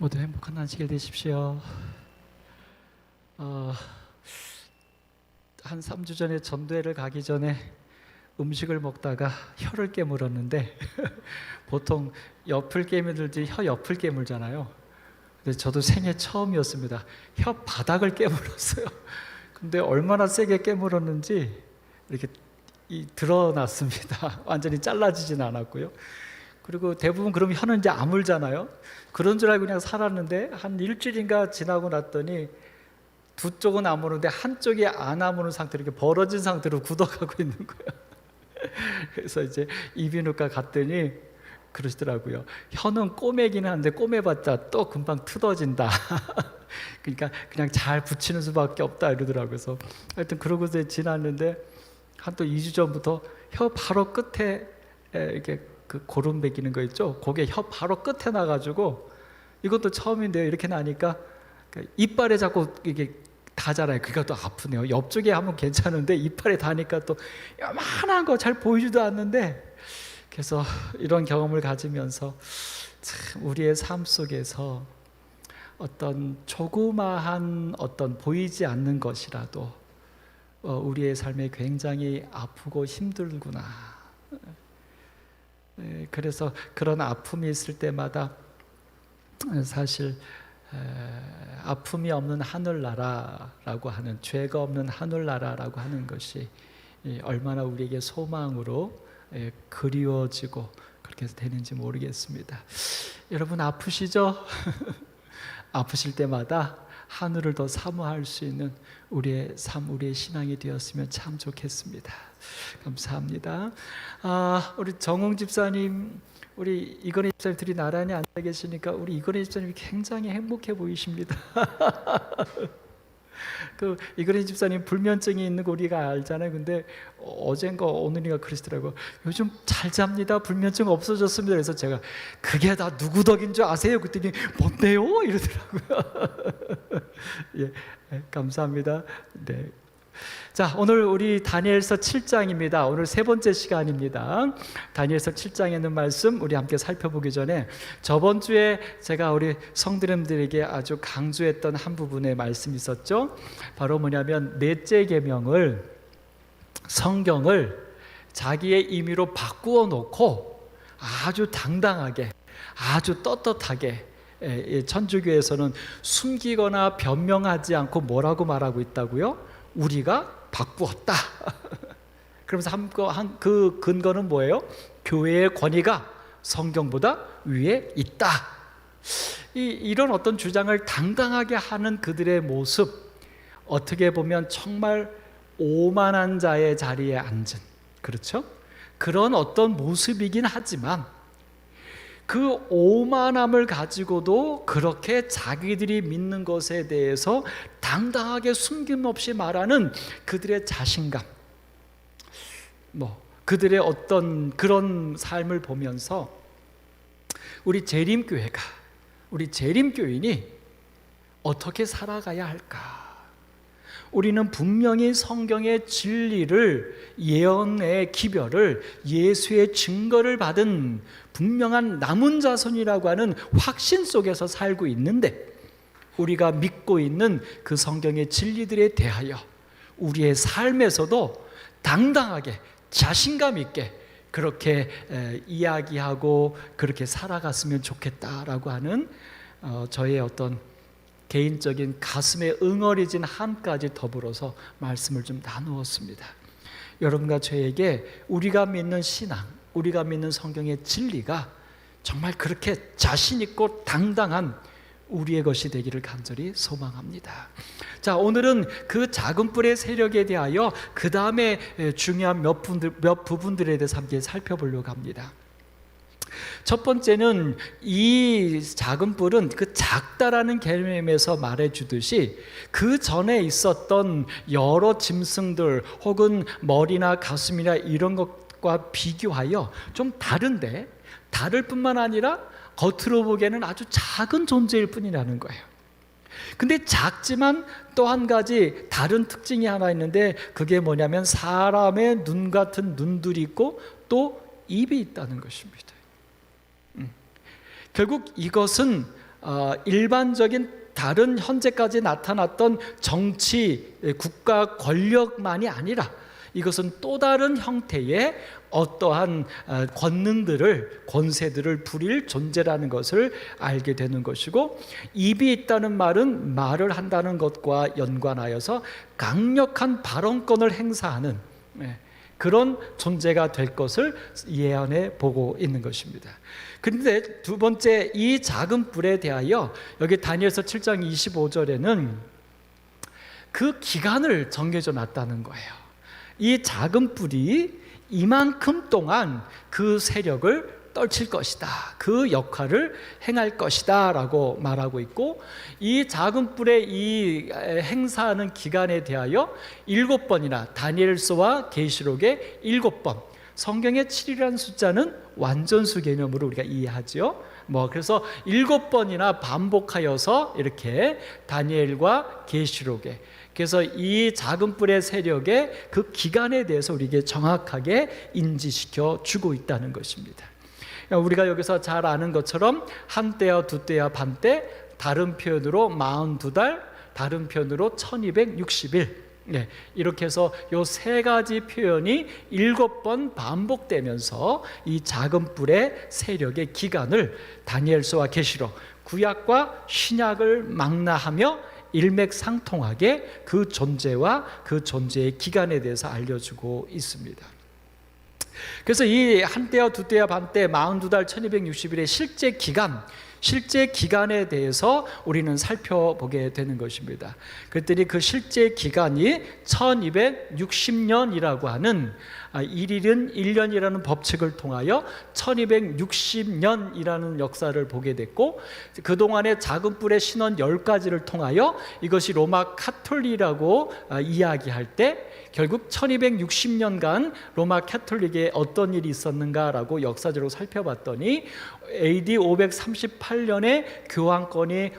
모두 행복한 안식일 되십시오. 한 3주 전에 전도회를 가기 전에 음식을 먹다가 혀를 깨물었는데 보통 옆을 깨물지 혀 옆을 깨물잖아요. 근데 저도 생애 처음이었습니다. 혀 바닥을 깨물었어요. 근데 얼마나 세게 깨물었는지 이렇게 드러났습니다. 완전히 잘라지진 않았고요. 그리고 대부분 그러면 혀는 이제 아물잖아요. 그런 줄 알고 그냥 살았는데 한 일주일인가 지나고 났더니 두 쪽은 아무는데 한쪽이 안 아무는 상태로 이렇게 벌어진 상태로 굳어가고 있는 거예요. 그래서 이제 이비인후과 갔더니 그러시더라고요. 혀는 꼬매기는 한데 꼬매봤자 또 금방 뜯어진다. 그러니까 그냥 잘 붙이는 수밖에 없다 이러더라고요. 그래서 하여튼 그러고서 지났는데 한 또 2주 전부터 혀 바로 끝에 이렇게 그 고름 베기는 거 있죠? 그게 혀 바로 끝에 나가지고 이것도 처음인데요. 이렇게 나니까 이빨에 자꾸 이게 닿잖아요. 그게 또 아프네요. 옆쪽에 하면 괜찮은데 이빨에 닿으니까 또 요만한 거 잘 보이지도 않는데, 그래서 이런 경험을 가지면서 참 우리의 삶 속에서 어떤 조그마한 어떤 보이지 않는 것이라도 우리의 삶에 굉장히 아프고 힘들구나. 그래서 그런 아픔이 있을 때마다 사실 아픔이 없는 하늘나라라고 하는, 죄가 없는 하늘나라라고 하는 것이 얼마나 우리에게 소망으로 그리워지고 그렇게 되는지 모르겠습니다. 여러분 아프시죠? 아프실 때마다 하늘을 더 사모할 수 있는 우리의 삶, 우리의 신앙이 되었으면 참 좋겠습니다. 감사합니다. 우리 정웅 집사님, 우리 이건희 집사님 둘이 나란히 앉아 계시니까 우리 이건희 집사님이 굉장히 행복해 보이십니다. 그 이건희 집사님 불면증이 있는 거 우리가 알잖아요. 근데 어젠가 오늘인가 그러시더라고요. 요즘 잘 잡니다. 불면증 없어졌습니다. 그래서 제가 그게 다 누구 덕인 줄 아세요? 그랬더니 뭔데요? 이러더라고요. 예, 감사합니다. 네. 자, 오늘 우리 다니엘서 7장입니다. 오늘 세 번째 시간입니다. 다니엘서 7장에 있는 말씀 우리 함께 살펴보기 전에 저번 주에 제가 우리 성도님들에게 아주 강조했던 한 부분의 말씀이 있었죠. 바로 뭐냐면 넷째 계명을, 성경을 자기의 임의로 바꾸어 놓고 아주 당당하게, 아주 떳떳하게 천주교에서는 숨기거나 변명하지 않고 뭐라고 말하고 있다고요? 우리가 바꾸었다. 그러면서 그 근거는 뭐예요? 교회의 권위가 성경보다 위에 있다. 이런 어떤 주장을 당당하게 하는 그들의 모습, 어떻게 보면 정말 오만한 자의 자리에 앉은, 그렇죠? 그런 어떤 모습이긴 하지만 그 오만함을 가지고도 그렇게 자기들이 믿는 것에 대해서 당당하게 숨김없이 말하는 그들의 자신감, 그들의 어떤 그런 삶을 보면서 우리 재림교회가, 우리 재림교인이 어떻게 살아가야 할까? 우리는 분명히 성경의 진리를, 예언의 기별을, 예수의 증거를 받은 분명한 남은 자손이라고 하는 확신 속에서 살고 있는데, 우리가 믿고 있는 그 성경의 진리들에 대하여 우리의 삶에서도 당당하게 자신감 있게 그렇게 이야기하고 그렇게 살아갔으면 좋겠다라고 하는 저의 어떤 개인적인 가슴에 응어리진 한까지 더불어서 말씀을 좀 나누었습니다. 여러분과 저에게 우리가 믿는 신앙, 우리가 믿는 성경의 진리가 정말 그렇게 자신 있고 당당한 우리의 것이 되기를 간절히 소망합니다. 자, 오늘은 그 작은 뿔의 세력에 대하여 그 다음에 중요한 몇 부분들에 대해서 함께 살펴보려고 합니다. 첫 번째는 이 작은 뿔은 그 작다라는 개념에서 말해주듯이 그 전에 있었던 여러 짐승들 혹은 머리나 가슴이나 이런 것과 비교하여 좀 다른데, 다를 뿐만 아니라 겉으로 보기에는 아주 작은 존재일 뿐이라는 거예요. 근데 작지만 또 한 가지 다른 특징이 하나 있는데, 그게 뭐냐면 사람의 눈 같은 눈들이 있고 또 입이 있다는 것입니다. 결국 이것은 일반적인 다른 현재까지 나타났던 정치, 국가 권력만이 아니라 이것은 또 다른 형태의 어떠한 권세들을 부릴 존재라는 것을 알게 되는 것이고, 입이 있다는 말은 말을 한다는 것과 연관하여서 강력한 발언권을 행사하는 그런 존재가 될 것을 예언해 보고 있는 것입니다. 그런데 두 번째, 이 작은 뿔에 대하여 여기 다니엘서 7장 25절에는 그 기간을 정해져 놨다는 거예요. 이 작은 뿔이 이만큼 동안 그 세력을 떨칠 것이다, 그 역할을 행할 것이다 라고 말하고 있고, 이 작은 뿔의 이 행사하는 기간에 대하여 7번이나 다니엘서와 계시록에 7번, 성경의 7이라는 숫자는 완전수 개념으로 우리가 이해하죠. 그래서 7번이나 반복하여서 이렇게 다니엘과 계시록에, 그래서 이 작은 뿔의 세력의 그 기간에 대해서 우리에게 정확하게 인지시켜 주고 있다는 것입니다. 우리가 여기서 잘 아는 것처럼 한때와 두때와 반때, 다른 표현으로 42달, 다른 표현으로 1260일, 이렇게 해서 이 세 가지 표현이 7번 반복되면서 이 작은 뿔의 세력의 기간을 다니엘서와 계시록, 구약과 신약을 망라하며 일맥상통하게 그 존재와 그 존재의 기간에 대해서 알려주고 있습니다. 그래서 이 한때와 두때와 반때, 42달, 1260일의 실제 기간에 대해서 우리는 살펴보게 되는 것입니다. 그랬더니 그 실제 기간이 1260년이라고 하는 1일은 1년이라는 법칙을 통하여 1260년이라는 역사를 보게 됐고, 그동안의 작은 뿔의 신원 10가지를 통하여 이것이 로마 카톨릭이라고 이야기할 때 결국 1260년간 로마 카톨릭에 어떤 일이 있었는가라고 역사적으로 살펴봤더니 AD 538년에 교황권이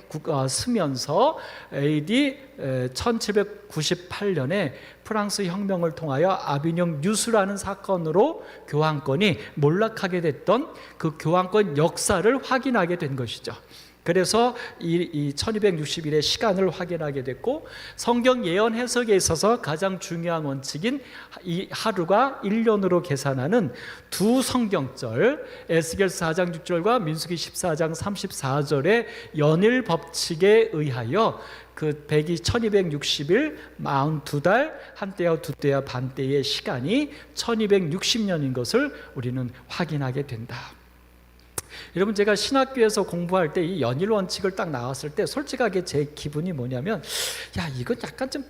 서면서 AD 1798년에 프랑스 혁명을 통하여 아비뇽 뉴스라는 사건으로 교황권이 몰락하게 됐던 그 교황권 역사를 확인하게 된 것이죠. 그래서 이 1260일의 시간을 확인하게 됐고, 성경 예언 해석에 있어서 가장 중요한 원칙인 이 하루가 1년으로 계산하는 두 성경절, 에스겔서 4장 6절과 민수기 14장 34절의 연일 법칙에 의하여 그 1260일, 42달, 한때와 두때와 반때의 시간이 1260년인 것을 우리는 확인하게 된다. 여러분, 제가 신학교에서 공부할 때 이 연일 원칙을 딱 나왔을 때 솔직하게 제 기분이 뭐냐면, 이건 약간 좀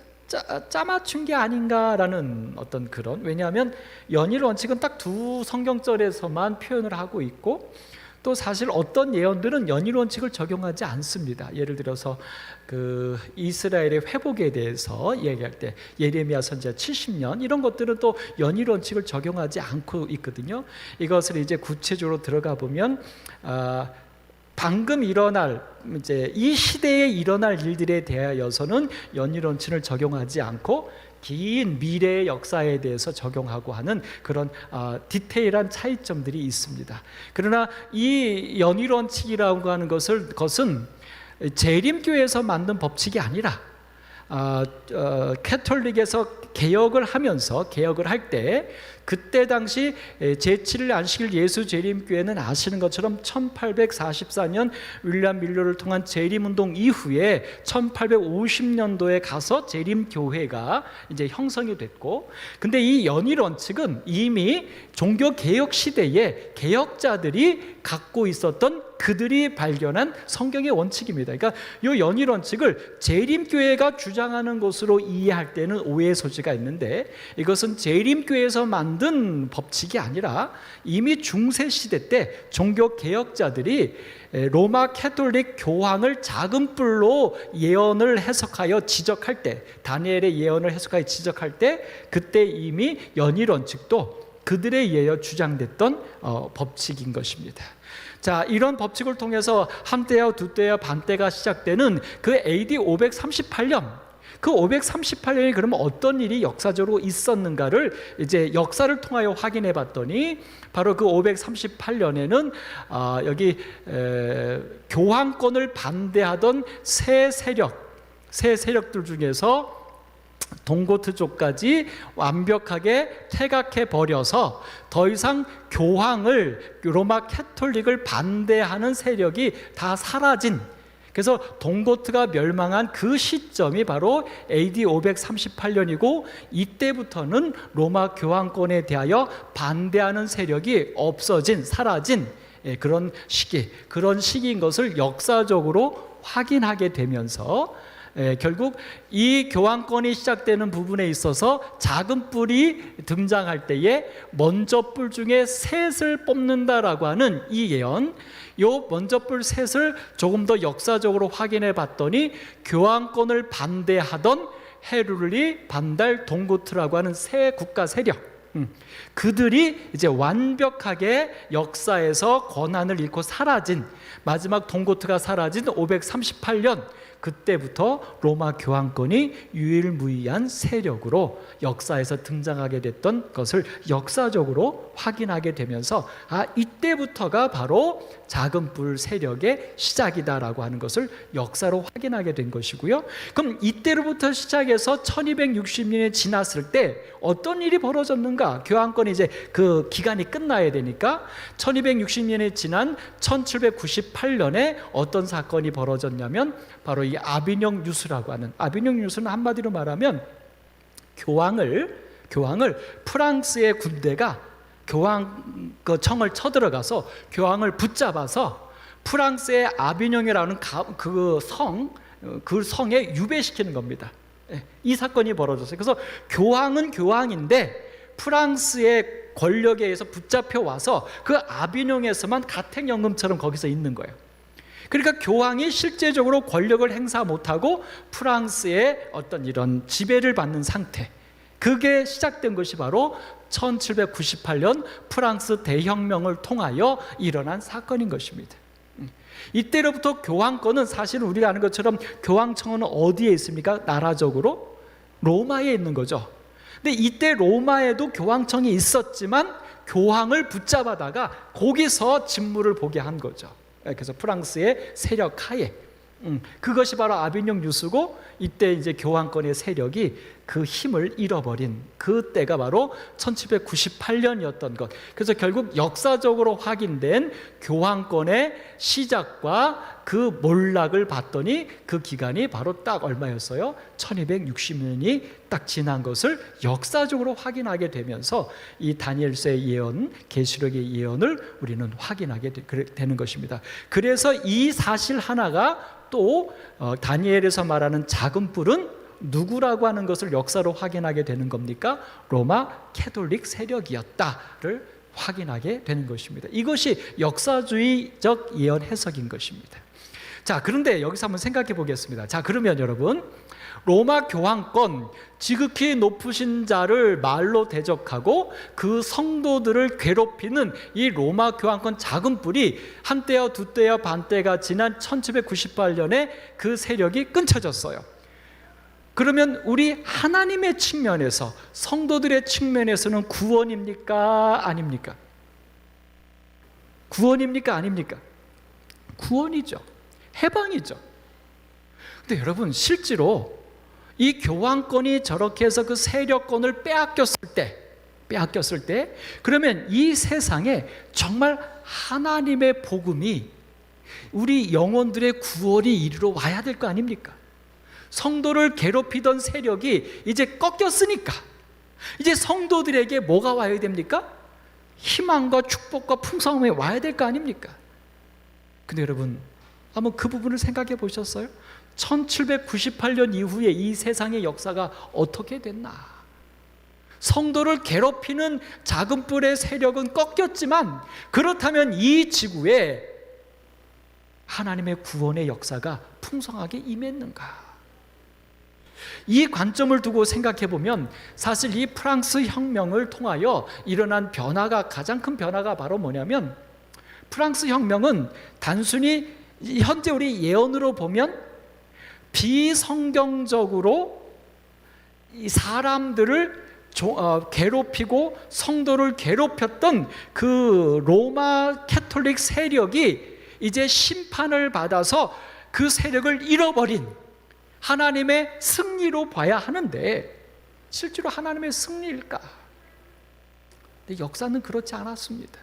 짜맞춘 게 아닌가라는 어떤 그런, 왜냐하면 연일 원칙은 딱 두 성경절에서만 표현을 하고 있고, 또 사실 어떤 예언들은 연일 원칙을 적용하지 않습니다. 예를 들어서 그 이스라엘의 회복에 대해서 얘기할 때 예레미야 선지자 70년, 이런 것들은 또 연일 원칙을 적용하지 않고 있거든요. 이것을 이제 구체적으로 들어가 보면 방금 일어날, 이제 이 시대에 일어날 일들에 대하여서는 연일 원칙을 적용하지 않고 긴 미래의 역사에 대해서 적용하고 하는 그런 디테일한 차이점들이 있습니다. 그러나 이 연일 원칙이라고 하는 것은 재림교회에서 만든 법칙이 아니라 캐톨릭에서 개혁을 할 때, 그때 당시 제7일 안식일 예수 재림교회는 아시는 것처럼 1844년 윌리엄 밀러를 통한 재림운동 이후에 1850년도에 가서 재림교회가 이제 형성이 됐고, 근데 이 연일 원칙은 이미 종교개혁 시대에 개혁자들이 갖고 있었던, 그들이 발견한 성경의 원칙입니다. 그러니까 이 연일 원칙을 재림교회가 주장하는 것으로 이해할 때는 오해의 소지가 있는데, 이것은 재림교회에서 만든 법칙이 아니라 이미 중세시대 때 종교개혁자들이 로마 캐톨릭 교황을 작은 뿔로 예언을 해석하여 지적할 때, 다니엘의 예언을 해석하여 지적할 때, 그때 이미 연일 원칙도 그들에 의하여 주장됐던 법칙인 것입니다. 자, 이런 법칙을 통해서 한때와 두때와 반때가 시작되는 그 AD 538년, 그 538년이 그러면 어떤 일이 역사적으로 있었는가를 이제 역사를 통하여 확인해 봤더니 바로 그 538년에는 여기 교황권을 반대하던 새 세력들 중에서 동고트 쪽까지 완벽하게 퇴각해 버려서 더 이상 교황을, 로마 캐톨릭을 반대하는 세력이 다 사라진, 그래서 동고트가 멸망한 그 시점이 바로 AD 538년이고 이때부터는 로마 교황권에 대하여 반대하는 세력이 없어진, 사라진 그런 시기인 것을 역사적으로 확인하게 되면서 결국 이 교황권이 시작되는 부분에 있어서 작은 뿔이 등장할 때에 먼저 뿔 중에 셋을 뽑는다라고 하는 이 예언, 요 먼저 뿔 셋을 조금 더 역사적으로 확인해 봤더니 교황권을 반대하던 헤르리, 반달, 동고트라고 하는 새 국가 세력, 그들이 이제 완벽하게 역사에서 권한을 잃고 사라진, 마지막 동고트가 사라진 538년, 그때부터 로마 교황권이 유일무이한 세력으로 역사에서 등장하게 됐던 것을 역사적으로 확인하게 되면서 이때부터가 바로 작은 뿔 세력의 시작이다라고 하는 것을 역사로 확인하게 된 것이고요. 그럼 이때로부터 시작해서 1260년이 지났을 때 어떤 일이 벌어졌는가? 교황권이 이제 그 기간이 끝나야 되니까 1260년이 지난 1798년에 어떤 사건이 벌어졌냐면 바로 이 아비뇽 유수라고 하는, 아비뇽 유수는 한마디로 말하면 교황을 프랑스의 군대가 교황 그 청을 쳐들어가서 교황을 붙잡아서 프랑스의 아비뇽이라는 그 성에 유배시키는 겁니다. 이 사건이 벌어졌어요. 그래서 교황은 교황인데 프랑스의 권력에 의해서 붙잡혀 와서 그 아비뇽에서만 가택연금처럼 거기서 있는 거예요. 그러니까 교황이 실제적으로 권력을 행사 못하고 프랑스의 어떤 이런 지배를 받는 상태, 그게 시작된 것이 바로 1798년 프랑스 대혁명을 통하여 일어난 사건인 것입니다. 이때로부터 교황권은 사실 우리가 아는 것처럼 교황청은 어디에 있습니까? 나라적으로 로마에 있는 거죠. 근데 이때 로마에도 교황청이 있었지만 교황을 붙잡아다가 거기서 직무를 보게 한 거죠. 그래서 프랑스의 세력 하에, 그것이 바로 아비뇽 유수고, 이때 이제 교황권의 세력이 그 힘을 잃어버린 그때가 바로 1798년이었던 것. 그래서 결국 역사적으로 확인된 교황권의 시작과 그 몰락을 봤더니 그 기간이 바로 딱 얼마였어요? 1260년이 딱 지난 것을 역사적으로 확인하게 되면서 이 다니엘서의 예언, 계시록의 예언을 우리는 확인하게 되는 것입니다. 그래서 이 사실 하나가 또 다니엘에서 말하는 작은 뿔은 누구라고 하는 것을 역사로 확인하게 되는 겁니까? 로마 캐톨릭 세력이었다를 확인하게 되는 것입니다. 이것이 역사주의적 예언 해석인 것입니다. 자, 그런데 여기서 한번 생각해 보겠습니다. 자, 그러면 여러분, 로마 교황권, 지극히 높으신 자를 말로 대적하고 그 성도들을 괴롭히는 이 로마 교황권 작은 뿔이 한때여 두때여 반때가 지난 1798년에 그 세력이 끊쳐졌어요. 그러면 우리 하나님의 측면에서, 성도들의 측면에서는 구원입니까? 아닙니까? 구원입니까? 아닙니까? 구원이죠. 해방이죠. 근데 여러분, 실제로 이 교황권이 저렇게 해서 그 세력권을 빼앗겼을 때 그러면 이 세상에 정말 하나님의 복음이, 우리 영혼들의 구원이 이르러 와야 될 거 아닙니까? 성도를 괴롭히던 세력이 이제 꺾였으니까 이제 성도들에게 뭐가 와야 됩니까? 희망과 축복과 풍성함이 와야 될 거 아닙니까? 근데 여러분, 한번 그 부분을 생각해 보셨어요? 1798년 이후에 이 세상의 역사가 어떻게 됐나? 성도를 괴롭히는 작은 뿔의 세력은 꺾였지만, 그렇다면 이 지구에 하나님의 구원의 역사가 풍성하게 임했는가? 이 관점을 두고 생각해 보면 사실 이 프랑스 혁명을 통하여 일어난 변화가, 가장 큰 변화가 바로 뭐냐면, 프랑스 혁명은 단순히 현재 우리 예언으로 보면 비성경적으로 이 사람들을 괴롭히고 성도를 괴롭혔던 그 로마 캐톨릭 세력이 이제 심판을 받아서 그 세력을 잃어버린 하나님의 승리로 봐야 하는데, 실제로 하나님의 승리일까? 근데 역사는 그렇지 않았습니다.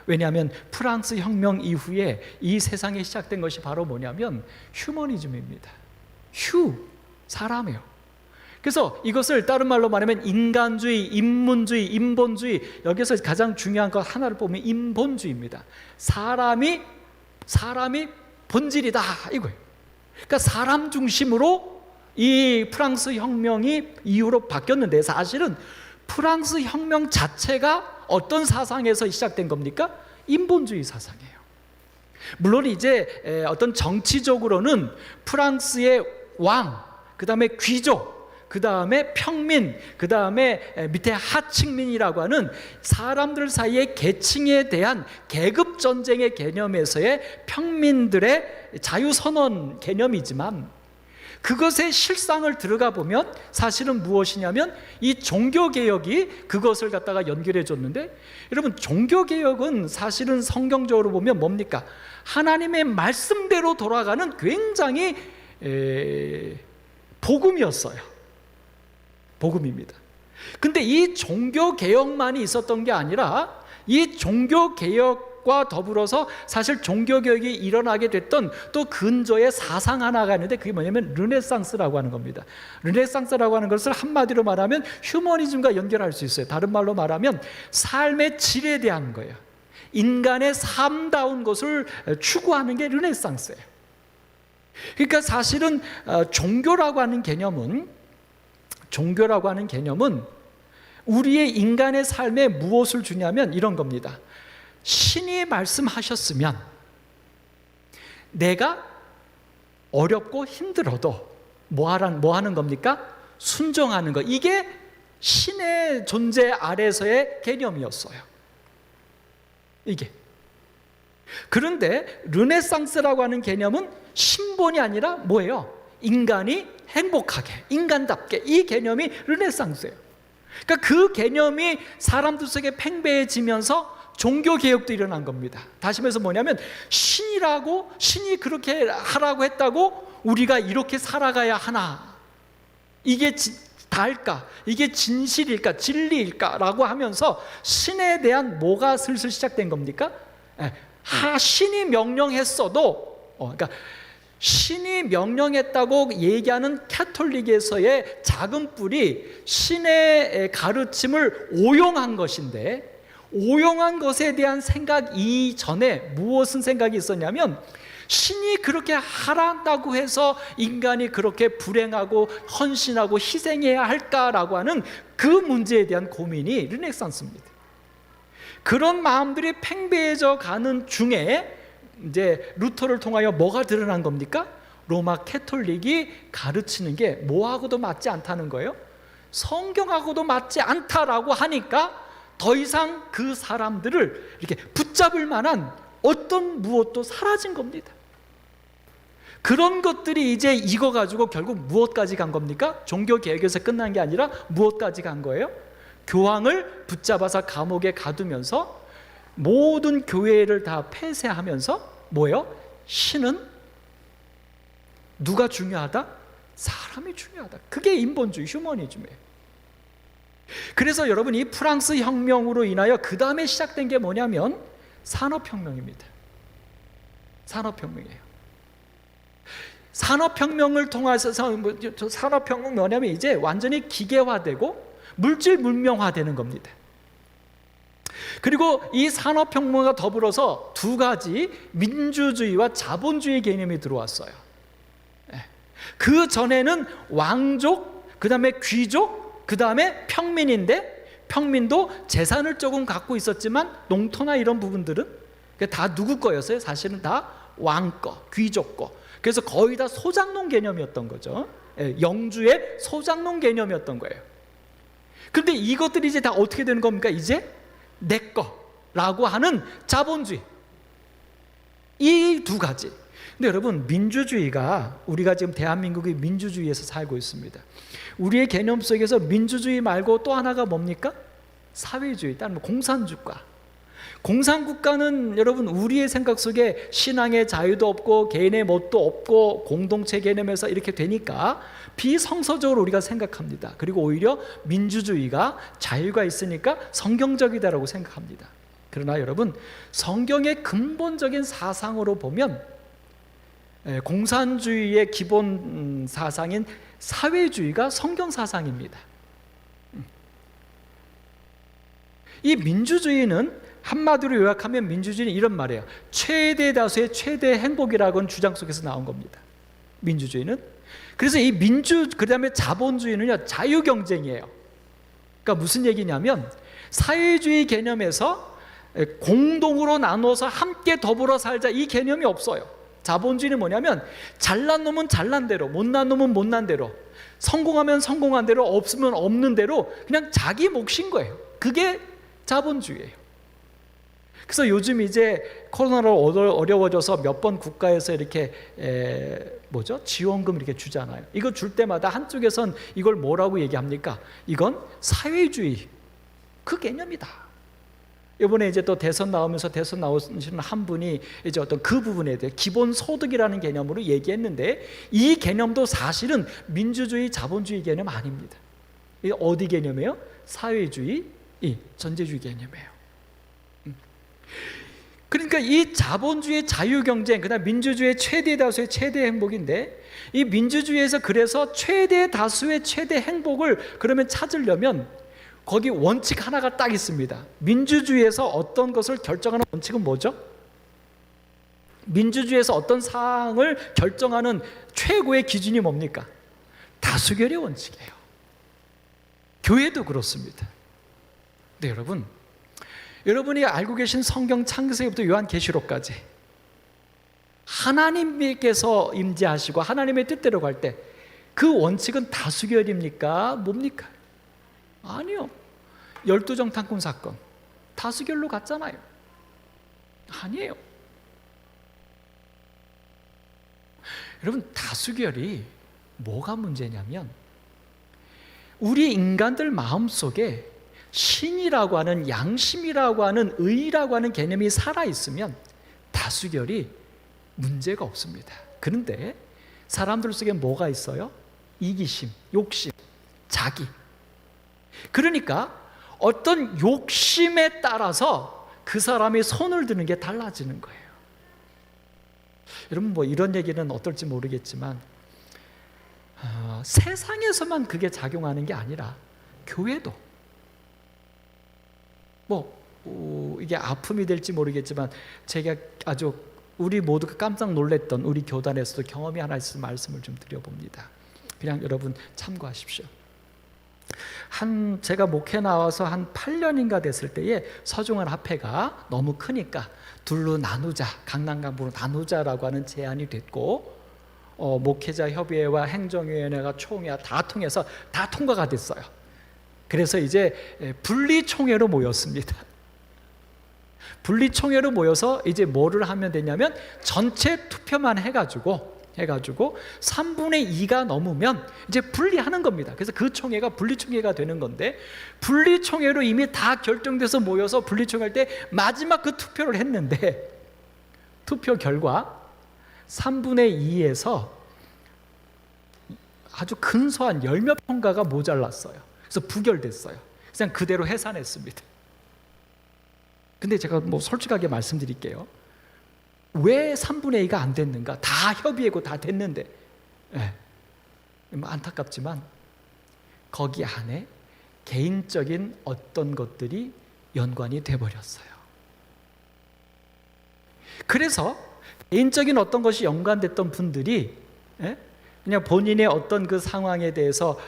왜냐하면 프랑스 혁명 이후에 이 세상에 시작된 것이 바로 뭐냐면 휴머니즘입니다. 사람이에요. 그래서 이것을 다른 말로 말하면 인간주의, 인문주의, 인본주의, 여기서 가장 중요한 것 하나를 보면 인본주의입니다. 사람이 본질이다 이거예요. 그러니까 사람 중심으로 이 프랑스 혁명이 이후로 바뀌었는데, 사실은 프랑스 혁명 자체가 어떤 사상에서 시작된 겁니까? 인본주의 사상이에요. 물론 이제 어떤 정치적으로는 프랑스의 왕, 그 다음에 귀족, 그 다음에 평민, 그 다음에 밑에 하층민이라고 하는 사람들 사이의 계층에 대한 계급 전쟁의 개념에서의 평민들의 자유선언 개념이지만, 그것의 실상을 들어가 보면 사실은 무엇이냐면 이 종교개혁이 그것을 갖다가 연결해 줬는데, 여러분 종교개혁은 사실은 성경적으로 보면 뭡니까? 하나님의 말씀대로 돌아가는 굉장히 복음이었어요. 복음입니다. 근데 이 종교개혁만이 있었던 게 아니라, 이 종교개혁과 더불어서 사실 종교개혁이 일어나게 됐던 또 근저의 사상 하나가 있는데, 그게 뭐냐면 르네상스라고 하는 겁니다. 르네상스라고 하는 것을 한마디로 말하면 휴머니즘과 연결할 수 있어요. 다른 말로 말하면 삶의 질에 대한 거예요. 인간의 삶다운 것을 추구하는 게 르네상스예요. 그러니까 사실은 종교라고 하는 개념은 우리의 인간의 삶에 무엇을 주냐면 이런 겁니다. 신이 말씀하셨으면 내가 어렵고 힘들어도 뭐 하는 겁니까? 순종하는 것. 이게 신의 존재 아래서의 개념이었어요. 이게. 그런데 르네상스라고 하는 개념은 신본이 아니라 뭐예요? 인간이 행복하게, 인간답게, 이 개념이 르네상스예요. 그러니까 그 개념이 사람들 속에 팽배해지면서 종교개혁도 일어난 겁니다. 다시 말해서 뭐냐면 신이 그렇게 하라고 했다고 우리가 이렇게 살아가야 하나, 이게 다일까? 이게 진실일까? 진리일까? 라고 하면서 신에 대한 뭐가 슬슬 시작된 겁니까? 신이 명령했어도 그러니까 신이 명령했다고 얘기하는 캐톨릭에서의 작은 뿔이 신의 가르침을 오용한 것인데, 오용한 것에 대한 생각 이전에 무엇은 생각이 있었냐면, 신이 그렇게 하란다고 해서 인간이 그렇게 불행하고 헌신하고 희생해야 할까라고 하는 그 문제에 대한 고민이 르네상스입니다. 그런 마음들이 팽배해져 가는 중에 이제 루터를 통하여 뭐가 드러난 겁니까? 로마 캐톨릭이 가르치는 게 뭐하고도 맞지 않다는 거예요. 성경하고도 맞지 않다라고 하니까 더 이상 그 사람들을 이렇게 붙잡을 만한 어떤 무엇도 사라진 겁니다. 그런 것들이 이제 익어가지고 결국 무엇까지 간 겁니까? 종교개혁에서 끝난 게 아니라 무엇까지 간 거예요? 교황을 붙잡아서 감옥에 가두면서 모든 교회를 다 폐쇄하면서 뭐예요? 신은 누가 중요하다? 사람이 중요하다. 그게 인본주의, 휴머니즘이에요. 그래서 여러분, 이 프랑스 혁명으로 인하여 그 다음에 시작된 게 뭐냐면 산업혁명입니다. 산업혁명이에요. 산업혁명을 통해서 산업혁명 뭐냐면 이제 완전히 기계화되고 물질 문명화되는 겁니다. 그리고 이 산업혁명과 더불어서 두 가지 민주주의와 자본주의 개념이 들어왔어요. 그 전에는 왕족, 그 다음에 귀족, 그 다음에 평민인데, 평민도 재산을 조금 갖고 있었지만 농토나 이런 부분들은 다 누구 거였어요? 사실은 다 왕 거, 귀족 거. 그래서 거의 다 소장농 개념이었던 거죠. 영주의 소장농 개념이었던 거예요. 그런데 이것들이 이제 다 어떻게 되는 겁니까? 이제 내 거라고 하는 자본주의. 이 두 가지. 근데 여러분, 민주주의가, 우리가 지금 대한민국이 민주주의에서 살고 있습니다. 우리의 개념 속에서 민주주의 말고 또 하나가 뭡니까? 사회주의, 따르면 공산주가. 공산국가는 여러분, 우리의 생각 속에 신앙의 자유도 없고 개인의 몫도 없고 공동체 개념에서 이렇게 되니까 비성서적으로 우리가 생각합니다. 그리고 오히려 민주주의가 자유가 있으니까 성경적이다라고 생각합니다. 그러나 여러분, 성경의 근본적인 사상으로 보면 공산주의의 기본 사상인 사회주의가 성경 사상입니다. 이 민주주의는 한마디로 요약하면 민주주의는 이런 말이에요. 최대 다수의 최대 행복이라고는 주장 속에서 나온 겁니다. 민주주의는. 그래서 이 그다음에 자본주의는요, 자유 경쟁이에요. 그러니까 무슨 얘기냐면 사회주의 개념에서 공동으로 나눠서 함께 더불어 살자, 이 개념이 없어요. 자본주의는 뭐냐면 잘난 놈은 잘난 대로, 못난 놈은 못난 대로, 성공하면 성공한 대로, 없으면 없는 대로 그냥 자기 몫인 거예요. 그게 자본주의예요. 그래서 요즘 이제 코로나로 어려워져서 몇 번 국가에서 이렇게 지원금 이렇게 주잖아요. 이거 줄 때마다 한쪽에선 이걸 뭐라고 얘기합니까? 이건 사회주의 그 개념이다. 이번에 이제 또 대선 나오면서 대선 나오시는 한 분이 이제 어떤 그 부분에 대해 기본소득이라는 개념으로 얘기했는데, 이 개념도 사실은 민주주의, 자본주의 개념 아닙니다. 이게 어디 개념이에요? 사회주의, 전제주의 개념이에요. 그러니까 이 자본주의 자유경쟁, 그다음 민주주의 최대 다수의 최대 행복인데, 이 민주주의에서 그래서 최대 다수의 최대 행복을 그러면 찾으려면 거기 원칙 하나가 딱 있습니다. 민주주의에서 어떤 것을 결정하는 원칙은 뭐죠? 민주주의에서 어떤 사항을 결정하는 최고의 기준이 뭡니까? 다수결의 원칙이에요. 교회도 그렇습니다. 네, 여러분이 알고 계신 성경 창세기부터 요한계시록까지 하나님께서 임재하시고 하나님의 뜻대로 갈 때 그 원칙은 다수결입니까? 뭡니까? 아니요. 12정탐꾼 사건 다수결로 갔잖아요. 아니에요. 여러분, 다수결이 뭐가 문제냐면 우리 인간들 마음속에 신이라고 하는, 양심이라고 하는, 의라고 하는 개념이 살아있으면 다수결이 문제가 없습니다. 그런데 사람들 속에 뭐가 있어요? 이기심, 욕심, 자기. 그러니까 어떤 욕심에 따라서 그 사람이 손을 드는 게 달라지는 거예요. 여러분, 이런 얘기는 어떨지 모르겠지만 세상에서만 그게 작용하는 게 아니라 교회도 이게 아픔이 될지 모르겠지만 제가 아주 우리 모두가 깜짝 놀랐던 우리 교단에서도 경험이 하나 있어서 말씀을 좀 드려봅니다. 그냥 여러분 참고하십시오. 제가 목회 나와서 한 8년인가 됐을 때에 서중원 합회가 너무 크니까 둘로 나누자, 강남강부로 나누자라고 하는 제안이 됐고, 목회자 협의회와 행정위원회가 총회와 다 통해서 다 통과가 됐어요. 그래서 이제 분리총회로 모였습니다. 분리총회로 모여서 이제 뭐를 하면 되냐면 전체 투표만 해가지고 3분의 2가 넘으면 이제 분리하는 겁니다. 그래서 그 총회가 분리총회가 되는 건데, 분리총회로 이미 다 결정돼서 모여서 분리총회할 때 마지막 그 투표를 했는데, 투표 결과 3분의 2에서 아주 근소한 10몇 표가 모자랐어요. 그래서 부결됐어요. 그냥 그대로 해산했습니다. 근데 제가 솔직하게 말씀드릴게요. 왜 3분의 2가 안 됐는가? 다 협의하고 다 됐는데, 안타깝지만 거기 안에 개인적인 어떤 것들이 연관이 돼버렸어요. 그래서 개인적인 어떤 것이 연관됐던 분들이 그냥 본인의 어떤 그 상황에 대해서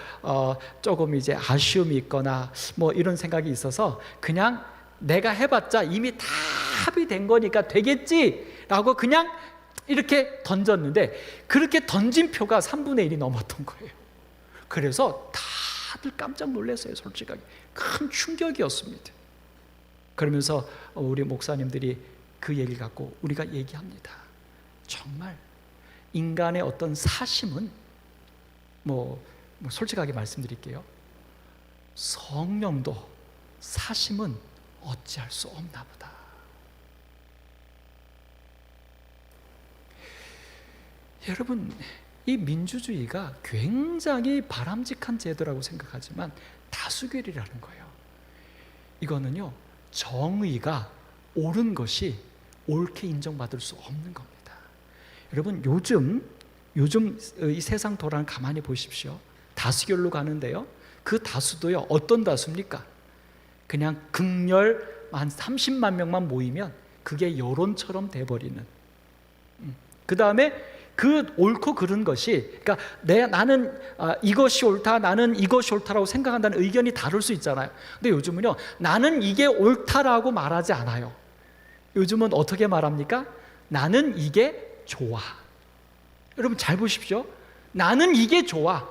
조금 이제 아쉬움이 있거나 이런 생각이 있어서 그냥 내가 해봤자 이미 다 합의된 거니까 되겠지라고 그냥 이렇게 던졌는데, 그렇게 던진 표가 3분의 1이 넘었던 거예요. 그래서 다들 깜짝 놀랐어요. 솔직하게 큰 충격이었습니다. 그러면서 우리 목사님들이 그 얘기를 갖고 우리가 얘기합니다. 정말 인간의 어떤 사심은 뭐 솔직하게 말씀드릴게요. 성령도 사심은 어찌할 수 없나 보다. 여러분, 이 민주주의가 굉장히 바람직한 제도라고 생각하지만 다수결이라는 거예요. 이거는요, 정의가 옳은 것이 옳게 인정받을 수 없는 겁니다. 여러분, 요즘 이 세상 돌아가는 가만히 보십시오. 다수결로 가는데요, 그 다수도요, 어떤 다수입니까? 그냥 극렬 한 30만 명만 모이면 그게 여론처럼 돼버리는, 그 다음에 그 옳고 그른 것이, 그러니까 나는 이것이 옳다, 나는 이것이 옳다라고 생각한다는 의견이 다를 수 있잖아요. 근데 요즘은요, 나는 이게 옳다라고 말하지 않아요. 요즘은 어떻게 말합니까? 나는 이게 좋아. 여러분 잘 보십시오. 나는 이게 좋아.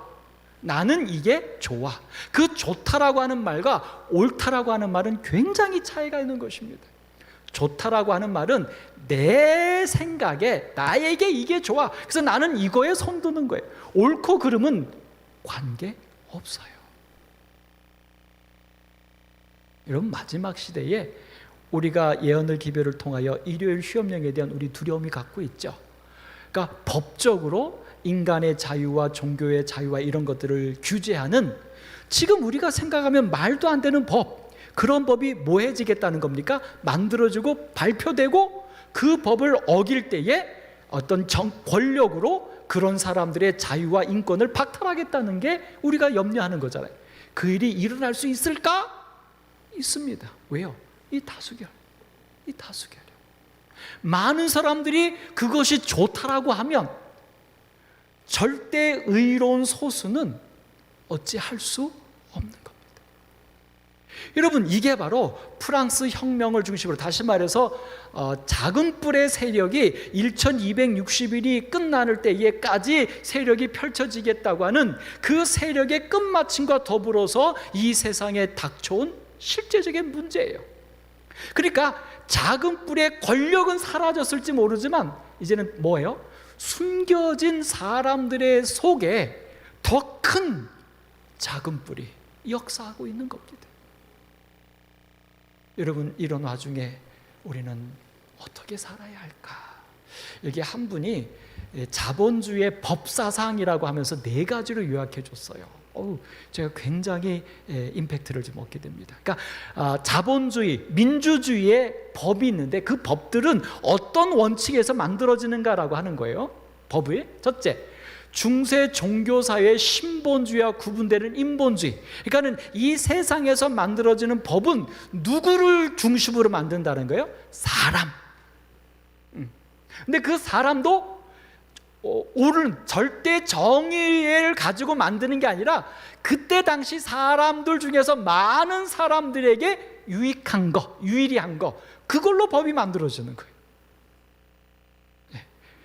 나는 이게 좋아. 그 좋다라고 하는 말과 옳다라고 하는 말은 굉장히 차이가 있는 것입니다. 좋다라고 하는 말은 내 생각에 나에게 이게 좋아, 그래서 나는 이거에 손드는 거예요. 옳고 그름은 관계없어요. 여러분, 마지막 시대에 우리가 예언을 기별을 통하여 일요일 휴업령에 대한 우리 두려움이 갖고 있죠. 그러니까 법적으로 인간의 자유와 종교의 자유와 이런 것들을 규제하는, 지금 우리가 생각하면 말도 안 되는 법, 그런 법이 뭐해지겠다는 겁니까? 만들어지고 발표되고 그 법을 어길 때에 어떤 권력으로 그런 사람들의 자유와 인권을 박탈하겠다는 게 우리가 염려하는 거잖아요. 그 일이 일어날 수 있을까? 있습니다. 왜요? 이 다수결. 많은 사람들이 그것이 좋다라고 하면 절대 의로운 소수는 어찌할 수 없는 겁니다. 여러분, 이게 바로 프랑스 혁명을 중심으로, 다시 말해서 작은 뿔의 세력이 1260일이 끝나는 때에까지 세력이 펼쳐지겠다고 하는 그 세력의 끝마침과 더불어서 이 세상에 닥쳐온 실제적인 문제예요. 그러니까 작은 뿔의 권력은 사라졌을지 모르지만 이제는 뭐예요? 숨겨진 사람들의 속에 더 큰 작은 뿔이 역사하고 있는 겁니다. 여러분, 이런 와중에 우리는 어떻게 살아야 할까? 여기 한 분이 자본주의의 법사상이라고 하면서 4가지로 요약해 줬어요. 제가 굉장히 임팩트를 좀 얻게 됩니다. 그러니까 자본주의, 민주주의의 법이 있는데 그 법들은 어떤 원칙에서 만들어지는가라고 하는 거예요. 법의 첫째, 중세 종교사회의 신본주의와 구분되는 인본주의. 그러니까는 이 세상에서 만들어지는 법은 누구를 중심으로 만든다는 거예요? 사람. 근데 그 사람도 옳은 절대 정의를 가지고 만드는 게 아니라 그때 당시 사람들 중에서 많은 사람들에게 유익한 거, 유일한 거, 그걸로 법이 만들어지는 거예요.